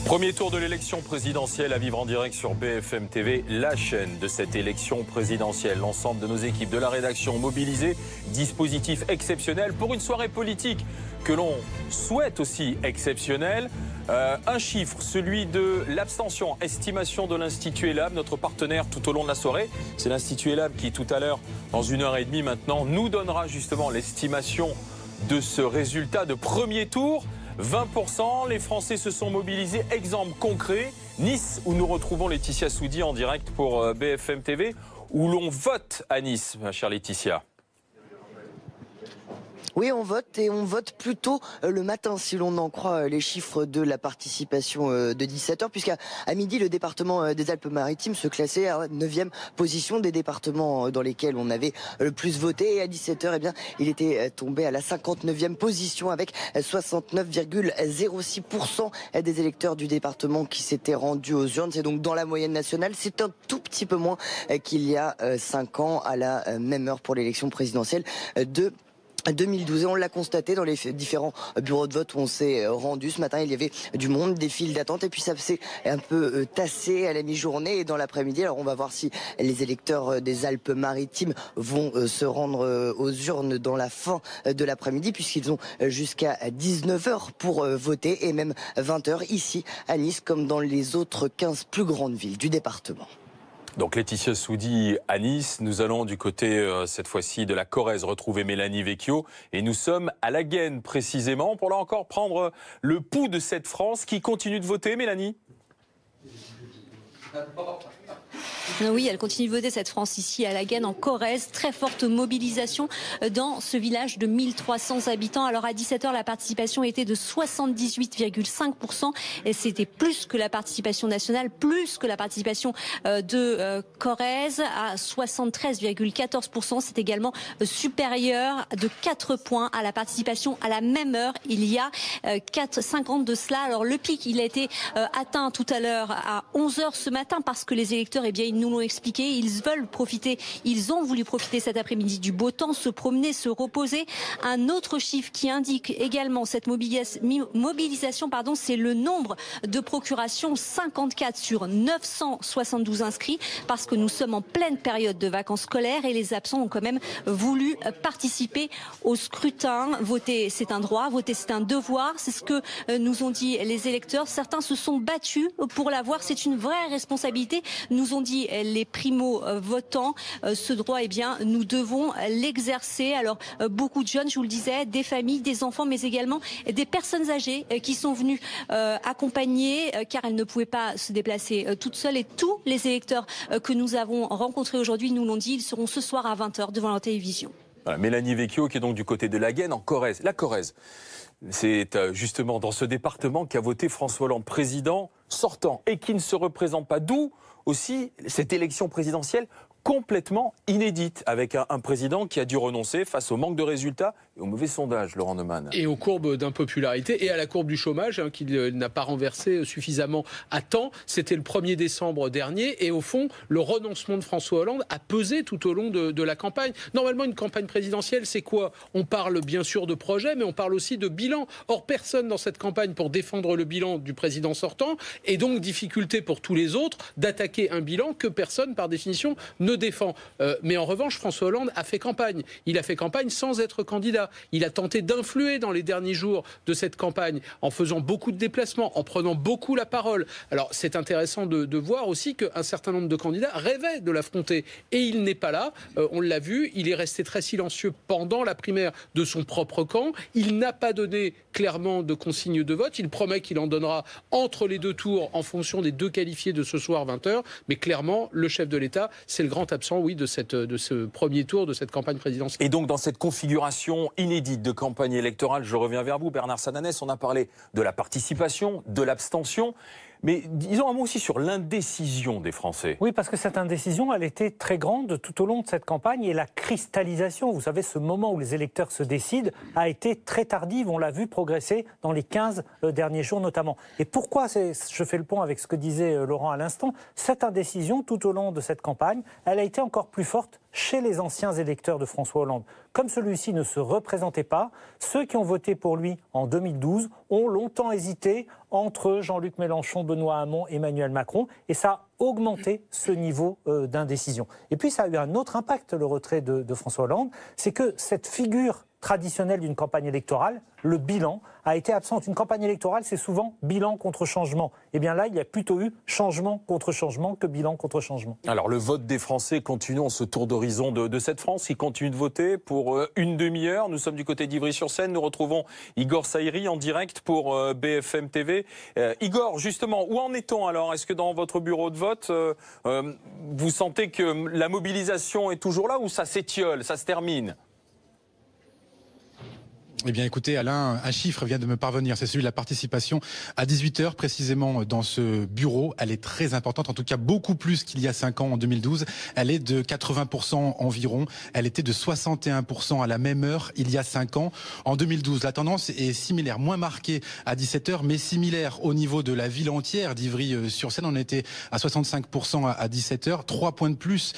Premier tour de l'élection présidentielle à vivre en direct sur BFM TV, la chaîne de cette élection présidentielle. L'ensemble de nos équipes de la rédaction mobilisées, dispositif exceptionnel pour une soirée politique que l'on souhaite aussi exceptionnelle. Un chiffre, celui de l'abstention, estimation de l'Institut ELAB, notre partenaire tout au long de la soirée. C'est l'Institut ELAB qui tout à l'heure, dans 1h30 maintenant, nous donnera justement l'estimation de ce résultat de premier tour. 20%, les Français se sont mobilisés. Exemple concret, Nice, où nous retrouvons Laetitia Soudi en direct pour BFM TV, où l'on vote à Nice, ma chère Laetitia. Oui, on vote et on vote plutôt le matin si l'on en croit les chiffres de la participation de 17h, puisqu'à midi, le département des Alpes-Maritimes se classait à 9e position des départements dans lesquels on avait le plus voté. Et à 17h, eh bien, il était tombé à la 59e position avec 69,06% des électeurs du département qui s'étaient rendus aux urnes. C'est donc dans la moyenne nationale. C'est un tout petit peu moins qu'il y a 5 ans à la même heure pour l'élection présidentielle de 2012 et on l'a constaté dans les différents bureaux de vote où on s'est rendu ce matin. Il y avait du monde, des files d'attente et puis ça s'est un peu tassé à la mi-journée et dans l'après-midi. Alors on va voir si les électeurs des Alpes-Maritimes vont se rendre aux urnes dans la fin de l'après-midi puisqu'ils ont jusqu'à 19h pour voter et même 20h ici à Nice comme dans les autres 15 plus grandes villes du département. Donc Laetitia Soudi à Nice, nous allons du côté cette fois-ci de la Corrèze retrouver Mélanie Vecchio et nous sommes à La Gaine précisément pour là encore prendre le pouls de cette France qui continue de voter. Mélanie ? Oui, elle continue de voter cette France ici à La Gaine en Corrèze. Très forte mobilisation dans ce village de 1300 habitants. Alors à 17h, la participation était de 78,5% et c'était plus que la participation nationale, plus que la participation de Corrèze à 73,14%. C'est également supérieur de 4 points à la participation à la même heure il y a 5 ans de cela. Alors le pic, il a été atteint tout à l'heure à 11h ce matin parce que les électeurs, eh bien, ils nous l'ont expliqué, ils veulent profiter, ils ont voulu profiter cet après-midi du beau temps, se promener, se reposer. Un autre chiffre qui indique également cette mobilisation, c'est le nombre de procurations, 54 sur 972 inscrits, parce que nous sommes en pleine période de vacances scolaires et les absents ont quand même voulu participer au scrutin. Voter, c'est un droit, voter, c'est un devoir, c'est ce que nous ont dit les électeurs. Certains se sont battus pour l'avoir, c'est une vraie responsabilité, nous ont dit les primo-votants. Ce droit, eh bien, nous devons l'exercer. Alors, beaucoup de jeunes, je vous le disais, des familles, des enfants, mais également des personnes âgées qui sont venues accompagner, car elles ne pouvaient pas se déplacer toutes seules. Et tous les électeurs que nous avons rencontrés aujourd'hui nous l'ont dit, ils seront ce soir à 20h devant la télévision. Voilà, Mélanie Vecchio qui est donc du côté de La Gaine en Corrèze. La Corrèze, c'est justement dans ce département qu'a voté François Hollande, président sortant, et qui ne se représente pas. D'où aussi cette élection présidentielle complètement inédite, avec un président qui a dû renoncer face au manque de résultats et aux mauvais sondages, Laurent Neumann. Et aux courbes d'impopularité et à la courbe du chômage, qu'il n'a pas renversé suffisamment à temps. C'était le 1er décembre dernier. Et au fond, le renoncement de François Hollande a pesé tout au long de la campagne. Normalement, une campagne présidentielle, c'est quoi? On parle bien sûr de projet, mais on parle aussi de bilan. Or, personne dans cette campagne pour défendre le bilan du président sortant, et donc difficulté pour tous les autres d'attaquer un bilan que personne, par définition, ne défend. Mais en revanche, François Hollande a fait campagne. Il a fait campagne sans être candidat. Il a tenté d'influer dans les derniers jours de cette campagne en faisant beaucoup de déplacements, en prenant beaucoup la parole. Alors, c'est intéressant de voir aussi qu'un certain nombre de candidats rêvaient de l'affronter. Et il n'est pas là. On l'a vu, il est resté très silencieux pendant la primaire de son propre camp. Il n'a pas donné clairement de consigne de vote. Il promet qu'il en donnera entre les deux tours en fonction des deux qualifiés de ce soir 20h. Mais clairement, le chef de l'État, c'est le grand absent, oui, de ce premier tour de cette campagne présidentielle. Et donc, dans cette configuration inédite de campagne électorale, je reviens vers vous, Bernard Sananès, on a parlé de la participation, de l'abstention. Mais disons un mot aussi sur l'indécision des Français. Oui, parce que cette indécision, elle était très grande tout au long de cette campagne et la cristallisation, vous savez, ce moment où les électeurs se décident, a été très tardive. On l'a vu progresser dans les 15 derniers jours notamment. Et pourquoi, je fais le pont avec ce que disait Laurent à l'instant, cette indécision tout au long de cette campagne, elle a été encore plus forte chez les anciens électeurs de François Hollande. Comme celui-ci ne se représentait pas, ceux qui ont voté pour lui en 2012 ont longtemps hésité entre Jean-Luc Mélenchon, Benoît Hamon, Emmanuel Macron, et ça a augmenté ce niveau d'indécision. Et puis ça a eu un autre impact, le retrait de François Hollande, c'est que cette figure traditionnelle d'une campagne électorale, le bilan, a été absente. Une campagne électorale, c'est souvent bilan contre changement. Et bien là, il y a plutôt eu changement contre changement que bilan contre changement. Alors le vote des Français continue en ce tour d'horizon de cette France. Ils continuent de voter pour une demi-heure. Nous sommes du côté d'Ivry-sur-Seine. Nous retrouvons Igor Saïri en direct pour BFM TV. Igor, justement, où en est-on alors? Est-ce que dans votre bureau de vote, vous sentez que la mobilisation est toujours là ou ça s'étiole, ça se termine? Eh bien écoutez Alain, un chiffre vient de me parvenir, c'est celui de la participation à 18h précisément dans ce bureau. Elle est très importante, en tout cas beaucoup plus qu'il y a 5 ans en 2012. Elle est de 80% environ, elle était de 61% à la même heure il y a 5 ans. En 2012, la tendance est similaire, moins marquée à 17h, mais similaire au niveau de la ville entière d'Ivry-sur-Seine. On était à 65% à 17h, 3 points de plus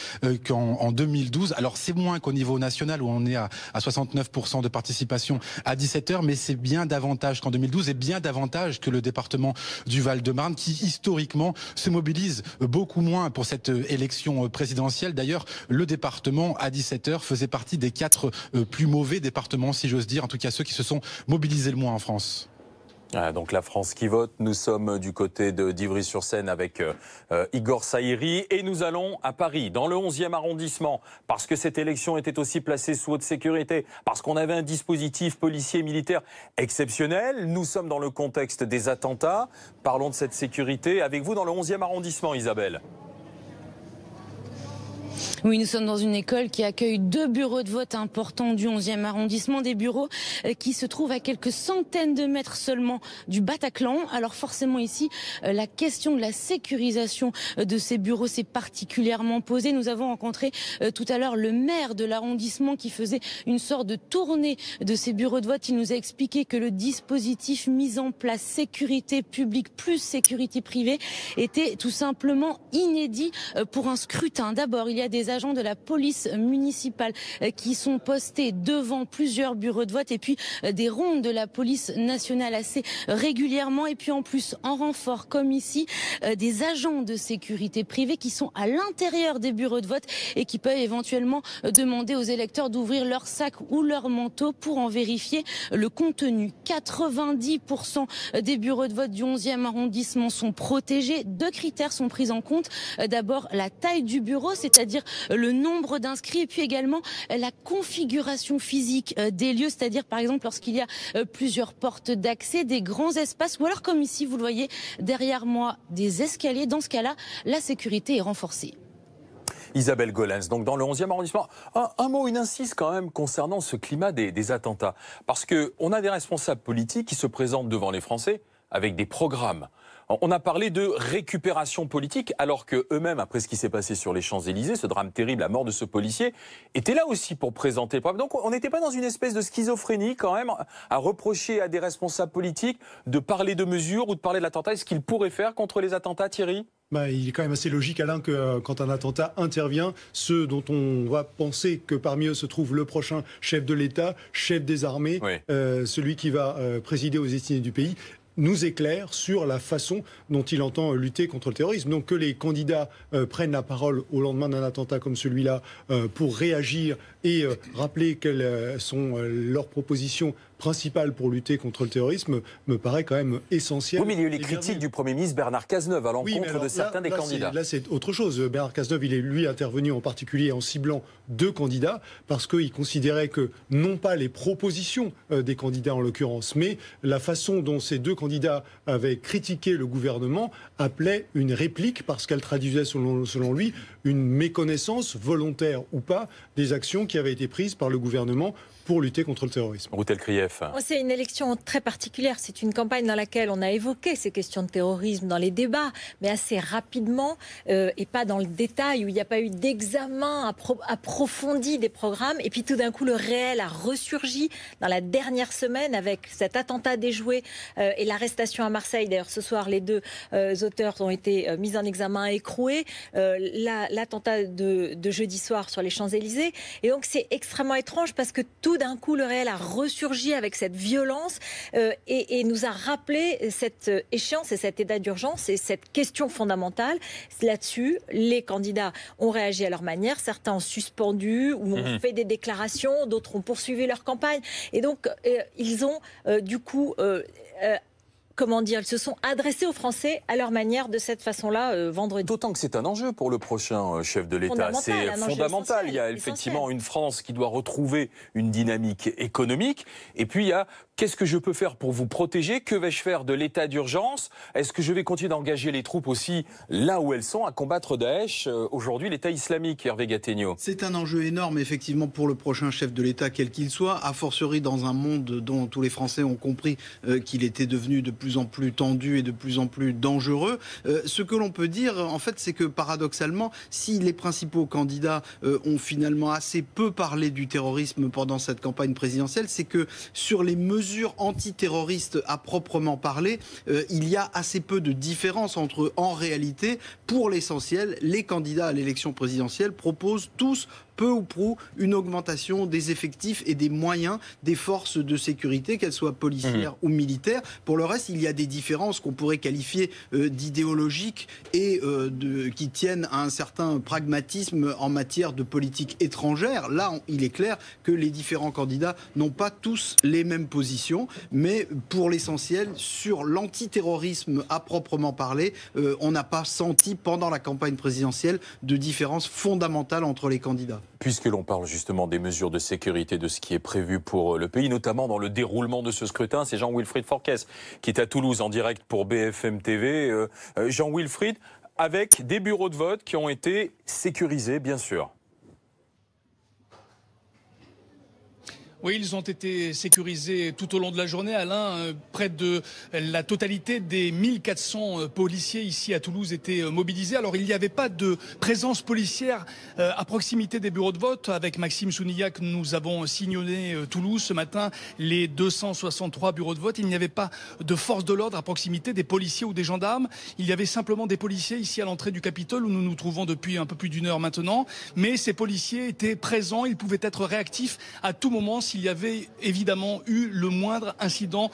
qu'en 2012. Alors c'est moins qu'au niveau national où on est à 69% de participation à 17h, mais c'est bien davantage qu'en 2012 et bien davantage que le département du Val-de-Marne qui historiquement se mobilise beaucoup moins pour cette élection présidentielle. D'ailleurs, le département à 17h faisait partie des 4 plus mauvais départements, si j'ose dire, en tout cas ceux qui se sont mobilisés le moins en France. Donc la France qui vote, nous sommes du côté d'Ivry-sur-Seine avec Igor Saïri et nous allons à Paris, dans le 11e arrondissement, parce que cette élection était aussi placée sous haute sécurité, parce qu'on avait un dispositif policier et militaire exceptionnel. Nous sommes dans le contexte des attentats. Parlons de cette sécurité avec vous dans le 11e arrondissement, Isabelle. Oui, nous sommes dans une école qui accueille 2 bureaux de vote importants du 11e arrondissement, des bureaux qui se trouvent à quelques centaines de mètres seulement du Bataclan. Alors forcément ici, la question de la sécurisation de ces bureaux s'est particulièrement posée. Nous avons rencontré tout à l'heure le maire de l'arrondissement qui faisait une sorte de tournée de ces bureaux de vote. Il nous a expliqué que le dispositif mis en place, sécurité publique plus sécurité privée, était tout simplement inédit pour un scrutin. D'abord, il y a des agents de la police municipale qui sont postés devant plusieurs bureaux de vote et puis des rondes de la police nationale assez régulièrement et puis en plus en renfort comme ici des agents de sécurité privée qui sont à l'intérieur des bureaux de vote et qui peuvent éventuellement demander aux électeurs d'ouvrir leur sac ou leur manteau pour en vérifier le contenu. 90% des bureaux de vote du 11e arrondissement sont protégés. 2 critères sont pris en compte. D'abord la taille du bureau, c'est-à-dire le nombre d'inscrits et puis également la configuration physique des lieux, c'est-à-dire par exemple lorsqu'il y a plusieurs portes d'accès, des grands espaces ou alors comme ici vous le voyez derrière moi des escaliers. Dans ce cas-là, la sécurité est renforcée. Isabelle Golens, donc dans le 11e arrondissement. Un mot, une insiste quand même concernant ce climat des attentats. Parce qu'on a des responsables politiques qui se présentent devant les Français avec des programmes. On a parlé de récupération politique, alors que eux-mêmes, après ce qui s'est passé sur les Champs-Élysées, ce drame terrible, la mort de ce policier, étaient là aussi pour présenter le problème. Donc on n'était pas dans une espèce de schizophrénie quand même, à reprocher à des responsables politiques de parler de mesures ou de parler de l'attentat. Est-ce qu'ils pourraient faire contre les attentats, Thierry ? Il est quand même assez logique, Alain, que quand un attentat intervient, ceux dont on va penser que parmi eux se trouve le prochain chef de l'État, chef des armées, celui qui va présider aux destinées du pays, nous éclaire sur la façon dont il entend lutter contre le terrorisme. Donc que les candidats prennent la parole au lendemain d'un attentat comme celui-là pour réagir et rappeler quelles sont leurs propositions principales pour lutter contre le terrorisme me paraît quand même essentiel. Oui, mais il y a eu les critiques du Premier ministre Bernard Cazeneuve à l'encontre de certains des candidats. Là, c'est autre chose. Bernard Cazeneuve, il est lui intervenu en particulier en ciblant 2 candidats parce qu'il considérait que non pas les propositions des candidats en l'occurrence, mais la façon dont ces 2 candidats avaient critiqué le gouvernement appelait une réplique parce qu'elle traduisait selon lui une méconnaissance volontaire ou pas des actions qui avaient été prises par le gouvernement pour lutter contre le terrorisme. Routel Krief. C'est une élection très particulière. C'est une campagne dans laquelle on a évoqué ces questions de terrorisme dans les débats, mais assez rapidement et pas dans le détail, où il n'y a pas eu d'examen approfondi des programmes. Et puis tout d'un coup, le réel a ressurgi dans la dernière semaine avec cet attentat déjoué et l'arrestation à Marseille. D'ailleurs, ce soir, les 2 auteurs ont été mis en examen et écroués. L'attentat de jeudi soir sur les Champs-Élysées. Et donc, c'est extrêmement étrange parce que tout d'un coup, le réel a ressurgi avec cette violence et nous a rappelé cette échéance et cet état d'urgence et cette question fondamentale. Là-dessus, les candidats ont réagi à leur manière. Certains ont suspendu ou ont fait des déclarations, d'autres ont poursuivi leur campagne. Et donc, ils ont du coup... ils se sont adressés aux Français à leur manière de cette façon-là vendredi. D'autant que c'est un enjeu pour le prochain chef de l'État. C'est fondamental. Il y a effectivement une France qui doit retrouver une dynamique économique. Et puis il y a qu'est-ce que je peux faire pour vous protéger ? Que vais-je faire de l'état d'urgence ? Est-ce que je vais continuer d'engager les troupes aussi là où elles sont à combattre Daesh, aujourd'hui l'État islamique, Hervé Gattegno ? C'est un enjeu énorme effectivement pour le prochain chef de l'État, quel qu'il soit, a fortiori dans un monde dont tous les Français ont compris qu'il était devenu de plus en plus tendu et de plus en plus dangereux. Ce que l'on peut dire, en fait, c'est que paradoxalement, si les principaux candidats ont finalement assez peu parlé du terrorisme pendant cette campagne présidentielle, c'est que sur les mesures antiterroristes à proprement parler, il y a assez peu de différence entre, en réalité, pour l'essentiel, les candidats à l'élection présidentielle proposent tous peu ou prou une augmentation des effectifs et des moyens des forces de sécurité, qu'elles soient policières ou militaires. Pour le reste, il y a des différences qu'on pourrait qualifier d'idéologiques et qui tiennent à un certain pragmatisme en matière de politique étrangère. Là, il est clair que les différents candidats n'ont pas tous les mêmes positions, mais pour l'essentiel, sur l'antiterrorisme à proprement parler, on n'a pas senti pendant la campagne présidentielle de différence fondamentale entre les candidats. Puisque l'on parle justement des mesures de sécurité, de ce qui est prévu pour le pays, notamment dans le déroulement de ce scrutin, c'est Jean-Wilfried Forquès qui est à Toulouse en direct pour BFM TV. Jean-Wilfried, avec des bureaux de vote qui ont été sécurisés, bien sûr. Oui, ils ont été sécurisés tout au long de la journée. Alain, près de la totalité des 1400 policiers ici à Toulouse étaient mobilisés. Alors, il n'y avait pas de présence policière à proximité des bureaux de vote. Avec Maxime Sounillac, nous avons sillonné Toulouse ce matin, les 263 bureaux de vote. Il n'y avait pas de force de l'ordre à proximité, des policiers ou des gendarmes. Il y avait simplement des policiers ici à l'entrée du Capitole où nous nous trouvons depuis un peu plus d'1 heure maintenant. Mais ces policiers étaient présents, ils pouvaient être réactifs à tout moment s'il y avait évidemment eu le moindre incident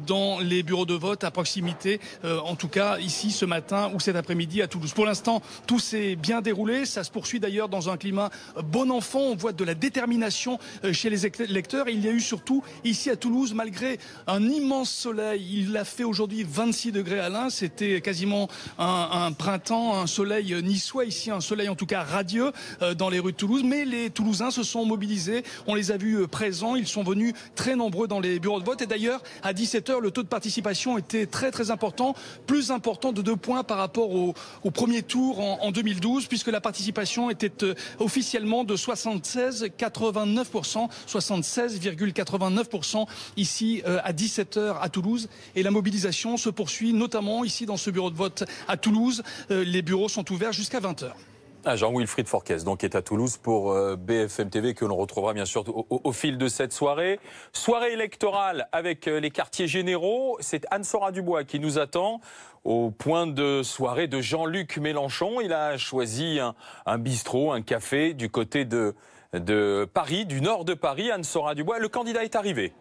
dans les bureaux de vote à proximité, en tout cas ici ce matin ou cet après-midi à Toulouse. Pour l'instant, tout s'est bien déroulé. Ça se poursuit d'ailleurs dans un climat bon enfant. On voit de la détermination chez les électeurs. Et il y a eu surtout ici à Toulouse, malgré un immense soleil, il a fait aujourd'hui 26 degrés Alain. C'était quasiment un printemps, un soleil niçois ici, un soleil en tout cas radieux dans les rues de Toulouse. Mais les Toulousains se sont mobilisés. On les a vus présents présents, ils sont venus très nombreux dans les bureaux de vote. Et d'ailleurs, à 17h, le taux de participation était très très important, plus important de 2 points par rapport au premier tour en 2012, puisque la participation était officiellement de 76,89%, 76,89% ici à 17h à Toulouse. Et la mobilisation se poursuit notamment ici dans ce bureau de vote à Toulouse. Les bureaux sont ouverts jusqu'à 20h. Jean-Wilfried Forquès, donc, est à Toulouse pour BFM TV, que l'on retrouvera bien sûr au fil de cette soirée. Soirée électorale avec les quartiers généraux. C'est Anne-Sora Dubois qui nous attend au point de soirée de Jean-Luc Mélenchon. Il a choisi un bistrot, un café du côté de Paris, du nord de Paris. Anne-Sora Dubois, le candidat est arrivé.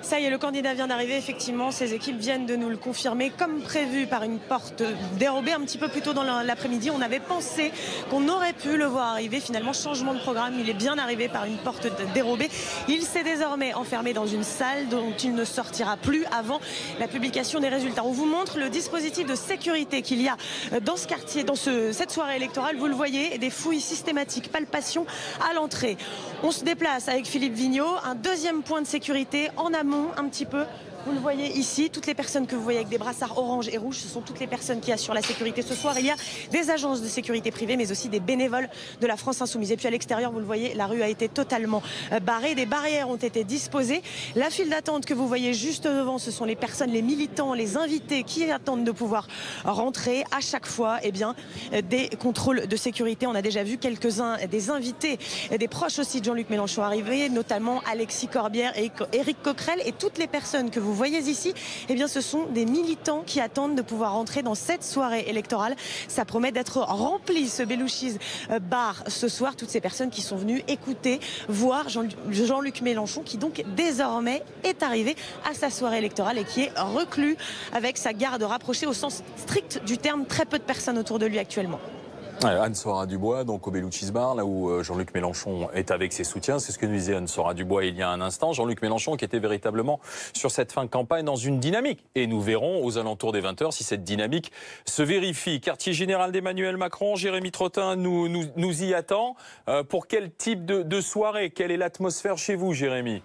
Ça y est, le candidat vient d'arriver, effectivement, ses équipes viennent de nous le confirmer, comme prévu par une porte dérobée un petit peu plus tôt dans l'après-midi. On avait pensé qu'on aurait pu le voir arriver, finalement, changement de programme, il est bien arrivé par une porte dérobée. Il s'est désormais enfermé dans une salle dont il ne sortira plus avant la publication des résultats. On vous montre le dispositif de sécurité qu'il y a dans ce quartier, dans cette soirée électorale. Vous le voyez, des fouilles systématiques, palpations à l'entrée. On se déplace avec Philippe Vigneault, un deuxième point de sécurité en amont un petit peu. Vous le voyez ici, toutes les personnes que vous voyez avec des brassards orange et rouge, ce sont toutes les personnes qui assurent la sécurité ce soir. Il y a des agences de sécurité privées, mais aussi des bénévoles de la France Insoumise. Et puis à l'extérieur, vous le voyez, la rue a été totalement barrée. Des barrières ont été disposées. La file d'attente que vous voyez juste devant, ce sont les personnes, les militants, les invités qui attendent de pouvoir rentrer. À chaque fois, eh bien, des contrôles de sécurité. On a déjà vu quelques-uns des invités, des proches aussi de Jean-Luc Mélenchon arriver, notamment Alexis Corbière et Éric Coquerel. Et toutes les personnes que vous voyez ici, eh bien, ce sont des militants qui attendent de pouvoir rentrer dans cette soirée électorale. Ça promet d'être rempli, ce Belouchi's Bar, ce soir. Toutes ces personnes qui sont venues écouter, voir Jean-Luc Mélenchon, qui donc désormais est arrivé à sa soirée électorale et qui est reclus avec sa garde rapprochée au sens strict du terme. Très peu de personnes autour de lui actuellement. Anne-Sora Dubois, donc au Belouchi's Bar, là où Jean-Luc Mélenchon est avec ses soutiens. C'est ce que nous disait Anne-Sora Dubois il y a un instant. Jean-Luc Mélenchon qui était véritablement sur cette fin de campagne dans une dynamique. Et nous verrons aux alentours des 20h si cette dynamique se vérifie. Quartier général d'Emmanuel Macron, Jérémy Trottin nous y attend. Pour quel type de soirée? Quelle est l'atmosphère chez vous, Jérémy?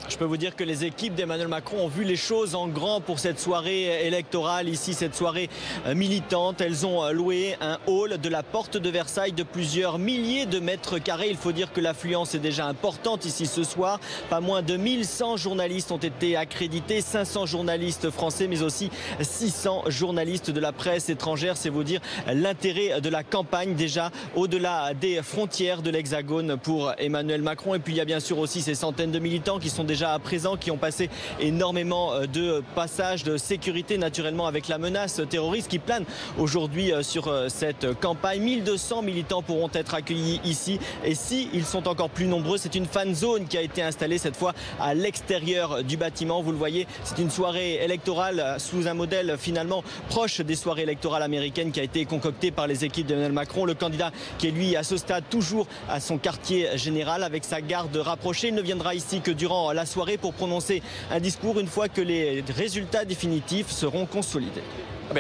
Je peux vous dire que les équipes d'Emmanuel Macron ont vu les choses en grand pour cette soirée électorale, ici cette soirée militante. Elles ont loué un hall de la porte de Versailles de plusieurs milliers de mètres carrés. Il faut dire que l'affluence est déjà importante ici ce soir. Pas moins de 1100 journalistes ont été accrédités, 500 journalistes français mais aussi 600 journalistes de la presse étrangère. C'est vous dire l'intérêt de la campagne déjà au-delà des frontières de l'Hexagone pour Emmanuel Macron. Et puis il y a bien sûr aussi ces centaines de militants qui sont déjà à présent, qui ont passé énormément de passages de sécurité naturellement avec la menace terroriste qui plane aujourd'hui sur cette campagne. 1200 militants pourront être accueillis ici et si ils sont encore plus nombreux, c'est une fan zone qui a été installée cette fois à l'extérieur du bâtiment. Vous le voyez, c'est une soirée électorale sous un modèle finalement proche des soirées électorales américaines qui a été concoctée par les équipes d'Emmanuel Macron. Le candidat qui est lui à ce stade toujours à son quartier général avec sa garde rapprochée. Il ne viendra ici que durant la soirée pour prononcer un discours une fois que les résultats définitifs seront consolidés.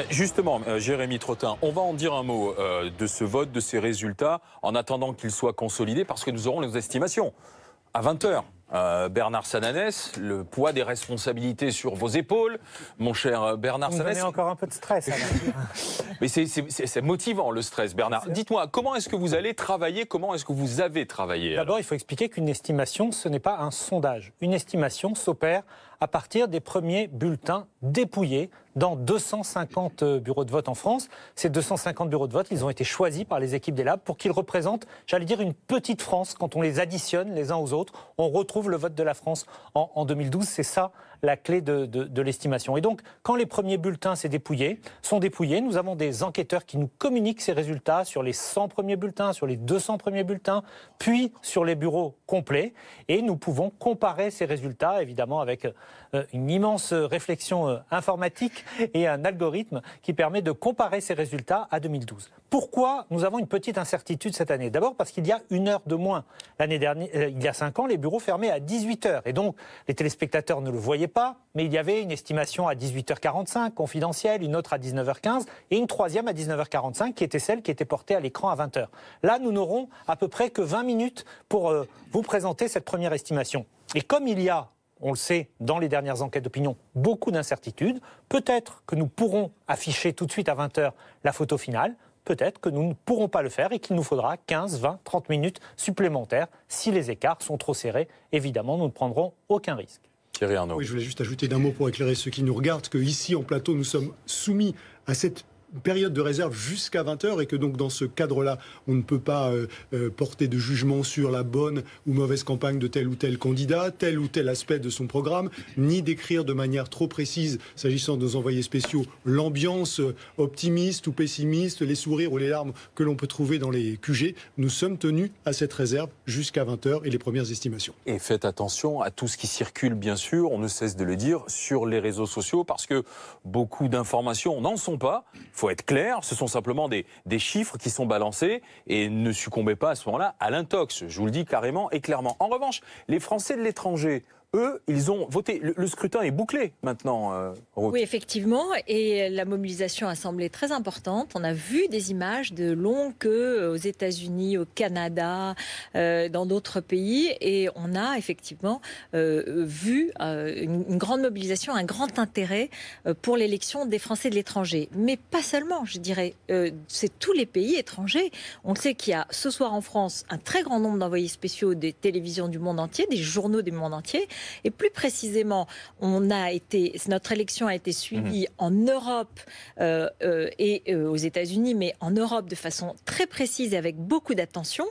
Justement, Jérémy Trottin, on va en dire un mot de ce vote, de ces résultats, en attendant qu'ils soient consolidés, parce que nous aurons nos estimations à 20h. Bernard Sananès, le poids des responsabilités sur vos épaules, mon cher Bernard Sananès. Vous avez encore un peu de stress. Mais c'est motivant le stress, Bernard. Dites-moi, comment est-ce que vous allez travailler? Comment est-ce que vous avez travaillé? D'abord, il faut expliquer qu'une estimation, ce n'est pas un sondage. Une estimation s'opère à partir des premiers bulletins dépouillés dans 250 bureaux de vote en France. Ces 250 bureaux de vote, ils ont été choisis par les équipes des labs pour qu'ils représentent, j'allais dire, une petite France. Quand on les additionne les uns aux autres, on retrouve le vote de la France en 2012. C'est ça la clé de l'estimation. Et donc, quand les premiers bulletins sont dépouillés, nous avons des enquêteurs qui nous communiquent ces résultats sur les 100 premiers bulletins, sur les 200 premiers bulletins, puis sur les bureaux complets. Et nous pouvons comparer ces résultats, évidemment, avec une immense réflexion informatique et un algorithme qui permet de comparer ces résultats à 2012. Pourquoi nous avons une petite incertitude cette année? D'abord parce qu'il y a une heure de moins. L'année dernière, il y a 5 ans, les bureaux fermaient à 18h. Et donc, les téléspectateurs ne le voyaient pas, mais il y avait une estimation à 18h45, confidentielle, une autre à 19h15 et une troisième à 19h45 qui était celle qui était portée à l'écran à 20h. Là, nous n'aurons à peu près que 20 minutes pour vous présenter cette première estimation. Et comme il y a, on le sait, dans les dernières enquêtes d'opinion, beaucoup d'incertitudes, peut-être que nous pourrons afficher tout de suite à 20h la photo finale, peut-être que nous ne pourrons pas le faire et qu'il nous faudra 15, 20, 30 minutes supplémentaires. Si les écarts sont trop serrés, évidemment, nous ne prendrons aucun risque. Thierry Arnaud. Oui, je voulais juste ajouter d'un mot pour éclairer ceux qui nous regardent, qu'ici, en plateau, nous sommes soumis à cette période de réserve jusqu'à 20h et que donc dans ce cadre-là, on ne peut pas porter de jugement sur la bonne ou mauvaise campagne de tel ou tel candidat, tel ou tel aspect de son programme, ni décrire de manière trop précise, s'agissant de nos envoyés spéciaux, l'ambiance optimiste ou pessimiste, les sourires ou les larmes que l'on peut trouver dans les QG. Nous sommes tenus à cette réserve jusqu'à 20h et les premières estimations. Et faites attention à tout ce qui circule, bien sûr, on ne cesse de le dire, sur les réseaux sociaux, parce que beaucoup d'informations n'en sont pas. Il faut être clair, ce sont simplement des chiffres qui sont balancés et ne succombez pas à ce moment-là à l'intox. Je vous le dis carrément et clairement. En revanche, les Français de l'étranger, eux, ils ont voté. Le scrutin est bouclé maintenant, Ruth. Oui, effectivement. Et la mobilisation a semblé très importante. On a vu des images de longues queues aux États-Unis, au Canada, dans d'autres pays. Et on a effectivement vu une grande mobilisation, un grand intérêt pour l'élection des Français de l'étranger. Mais pas seulement, je dirais. C'est tous les pays étrangers. On sait qu'il y a ce soir en France un très grand nombre d'envoyés spéciaux des télévisions du monde entier, des journaux du monde entier. Et plus précisément, notre élection a été suivie en Europe et aux États-Unis, mais en Europe de façon très précise et avec beaucoup d'attention,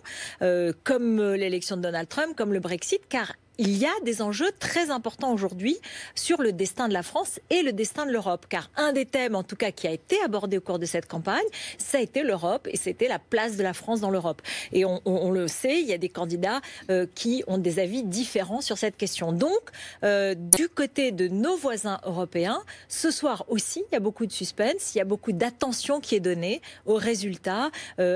comme l'élection de Donald Trump, comme le Brexit, car il y a des enjeux très importants aujourd'hui sur le destin de la France et le destin de l'Europe. Car un des thèmes, en tout cas, qui a été abordé au cours de cette campagne, ça a été l'Europe et c'était la place de la France dans l'Europe. Et on le sait, il y a des candidats qui ont des avis différents sur cette question. Donc, du côté de nos voisins européens, ce soir aussi, il y a beaucoup de suspense, il y a beaucoup d'attention qui est donnée aux résultats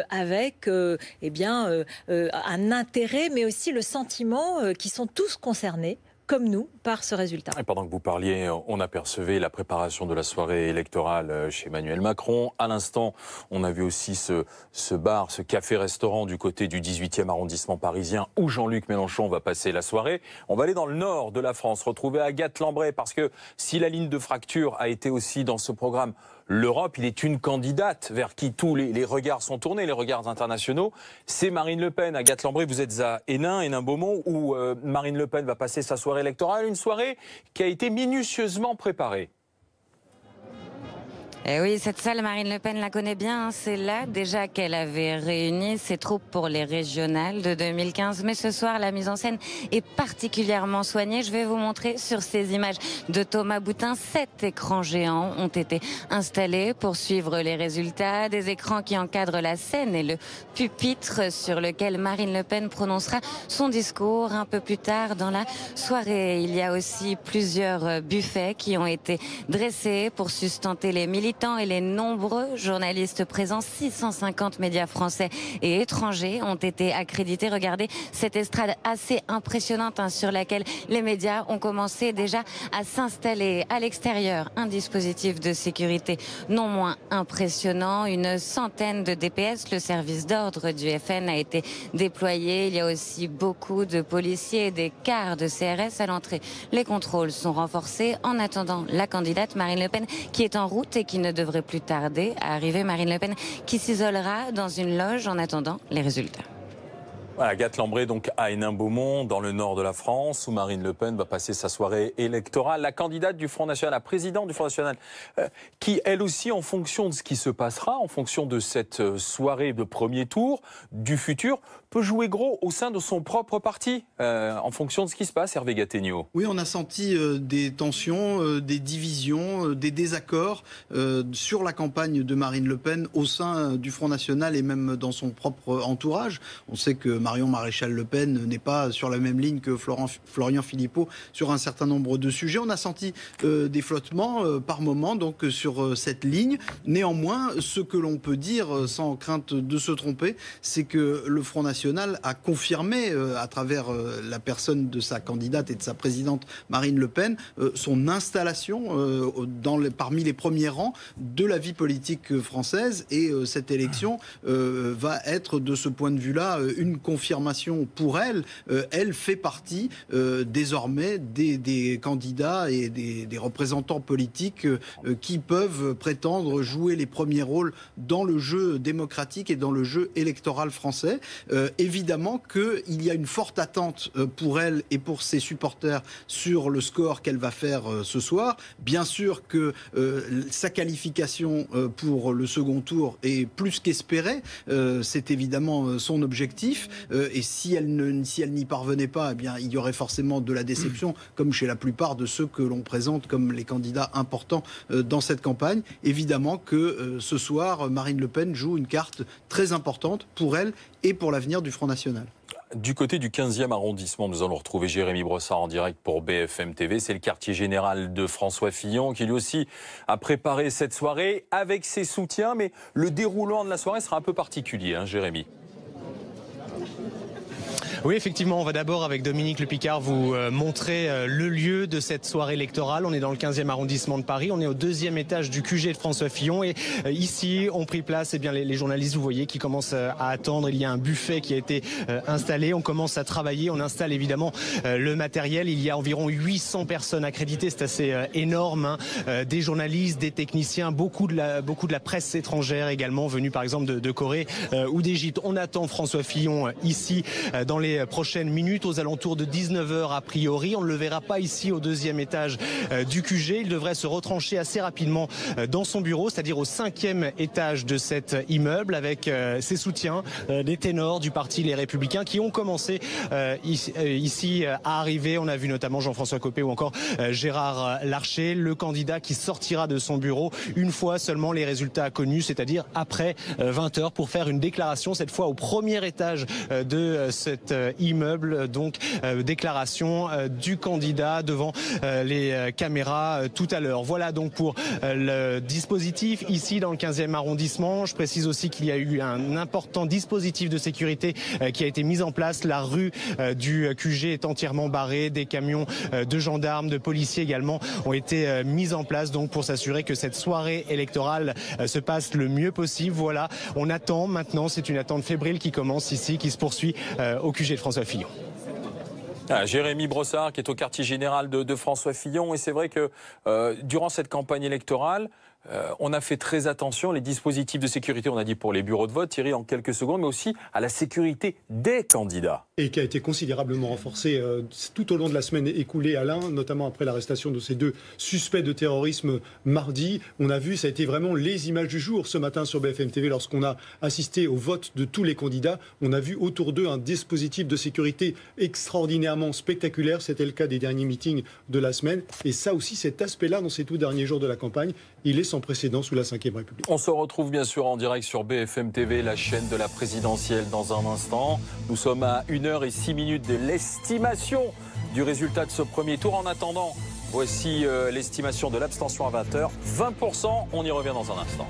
avec un intérêt, mais aussi le sentiment qu'ils sont tous concernés, comme nous, par ce résultat. Et pendant que vous parliez, on apercevait la préparation de la soirée électorale chez Emmanuel Macron. À l'instant, on a vu aussi ce bar, ce café-restaurant du côté du 18e arrondissement parisien où Jean-Luc Mélenchon va passer la soirée. On va aller dans le nord de la France, retrouver Agathe Lambray, parce que si la ligne de fracture a été aussi dans ce programme, l'Europe, il est une candidate vers qui tous les regards sont tournés, les regards internationaux. C'est Marine Le Pen. Agathe Lambray, vous êtes à Hénin-Beaumont, où Marine Le Pen va passer sa soirée électorale, une soirée qui a été minutieusement préparée. Et oui, cette salle, Marine Le Pen la connaît bien. C'est là déjà qu'elle avait réuni ses troupes pour les régionales de 2015. Mais ce soir, la mise en scène est particulièrement soignée. Je vais vous montrer sur ces images de Thomas Boutin. 7 écrans géants ont été installés pour suivre les résultats. Des écrans qui encadrent la scène et le pupitre sur lequel Marine Le Pen prononcera son discours un peu plus tard dans la soirée. Il y a aussi plusieurs buffets qui ont été dressés pour sustenter les militants et les nombreux journalistes présents. 650 médias français et étrangers ont été accrédités. Regardez cette estrade assez impressionnante sur laquelle les médias ont commencé déjà à s'installer. À l'extérieur, un dispositif de sécurité non moins impressionnant. Une centaine de DPS, le service d'ordre du FN, a été déployé. Il y a aussi beaucoup de policiers et des cars de CRS à l'entrée. Les contrôles sont renforcés. En attendant, la candidate Marine Le Pen qui est en route et qui ne devrait plus tarder à arriver. Marine Le Pen qui s'isolera dans une loge en attendant les résultats. Voilà, Agathe Lambray, donc à Hénin-Beaumont, dans le nord de la France, où Marine Le Pen va passer sa soirée électorale. La candidate du Front National, la présidente du Front National, qui, elle aussi, en fonction de ce qui se passera, en fonction de cette soirée de premier tour, du futur, peut jouer gros au sein de son propre parti, en fonction de ce qui se passe, Hervé Gattegno. Oui, on a senti des tensions, des divisions, des désaccords sur la campagne de Marine Le Pen au sein du Front National et même dans son propre entourage. On sait que Marion Maréchal-Le Pen n'est pas sur la même ligne que Florian Philippot sur un certain nombre de sujets. On a senti des flottements par moment donc sur cette ligne. Néanmoins, ce que l'on peut dire sans crainte de se tromper, c'est que le Front National a confirmé à travers la personne de sa candidate et de sa présidente Marine Le Pen son installation parmi les premiers rangs de la vie politique française, et cette élection va être de ce point de vue-là une confirmation pour elle. Elle fait partie désormais des candidats et des représentants politiques qui peuvent prétendre jouer les premiers rôles dans le jeu démocratique et dans le jeu électoral français. Évidemment qu'il y a une forte attente pour elle et pour ses supporters sur le score qu'elle va faire ce soir. Bien sûr que sa qualification pour le second tour est plus qu'espérée. C'est évidemment son objectif. Et si elle n'y parvenait pas, eh bien, il y aurait forcément de la déception, comme chez la plupart de ceux que l'on présente comme les candidats importants dans cette campagne. Évidemment que ce soir, Marine Le Pen joue une carte très importante pour elle et pour l'avenir du Front National. Du côté du 15e arrondissement, nous allons retrouver Jérémy Brossard en direct pour BFM TV. C'est le quartier général de François Fillon qui lui aussi a préparé cette soirée avec ses soutiens. Mais le déroulement de la soirée sera un peu particulier, hein, Jérémy. Oui, effectivement, on va d'abord avec Dominique Le Picard vous montrer le lieu de cette soirée électorale. On est dans le 15e arrondissement de Paris, on est au 2e étage du QG de François Fillon et ici ont pris place les journalistes, vous voyez, qui commencent à attendre. Il y a un buffet qui a été installé, on commence à travailler, on installe évidemment le matériel. Il y a environ 800 personnes accréditées, c'est assez énorme, hein. Des journalistes, des techniciens, beaucoup de la presse étrangère également, venue par exemple de Corée ou d'Égypte. On attend François Fillon ici dans les prochaines minutes, aux alentours de 19h a priori. On ne le verra pas ici au 2e étage du QG. Il devrait se retrancher assez rapidement dans son bureau, c'est-à-dire au 5e étage de cet immeuble, avec ses soutiens, des ténors du parti Les Républicains qui ont commencé ici à arriver. On a vu notamment Jean-François Copé ou encore Gérard Larcher, le candidat qui sortira de son bureau une fois seulement les résultats connus, c'est-à-dire après 20h, pour faire une déclaration, cette fois au 1er étage de cet immeuble. Donc déclaration du candidat devant les caméras tout à l'heure. Voilà donc pour le dispositif ici dans le 15e arrondissement. Je précise aussi qu'il y a eu un important dispositif de sécurité qui a été mis en place. La rue du QG est entièrement barrée. Des camions de gendarmes, de policiers également ont été mis en place donc pour s'assurer que cette soirée électorale se passe le mieux possible. Voilà, on attend maintenant, c'est une attente fébrile qui commence ici, qui se poursuit au QG de François Fillon. Jérémy Brossard qui est au quartier général de François Fillon, et c'est vrai que durant cette campagne électorale, on a fait très attention, les dispositifs de sécurité, on a dit pour les bureaux de vote, Thierry, en quelques secondes, mais aussi à la sécurité des candidats. Et qui a été considérablement renforcée tout au long de la semaine écoulée, Alain, notamment après l'arrestation de ces 2 suspects de terrorisme mardi. On a vu, ça a été vraiment les images du jour ce matin sur BFM TV lorsqu'on a assisté au vote de tous les candidats. On a vu autour d'eux un dispositif de sécurité extraordinairement spectaculaire. C'était le cas des derniers meetings de la semaine. Et ça aussi, cet aspect-là, dans ces tout derniers jours de la campagne, il est sans précédent sous la Ve République. On se retrouve bien sûr en direct sur BFM TV, la chaîne de la présidentielle, dans un instant. Nous sommes à 1h06 de l'estimation du résultat de ce premier tour. En attendant, voici l'estimation de l'abstention à 20h. 20%, on y revient dans un instant.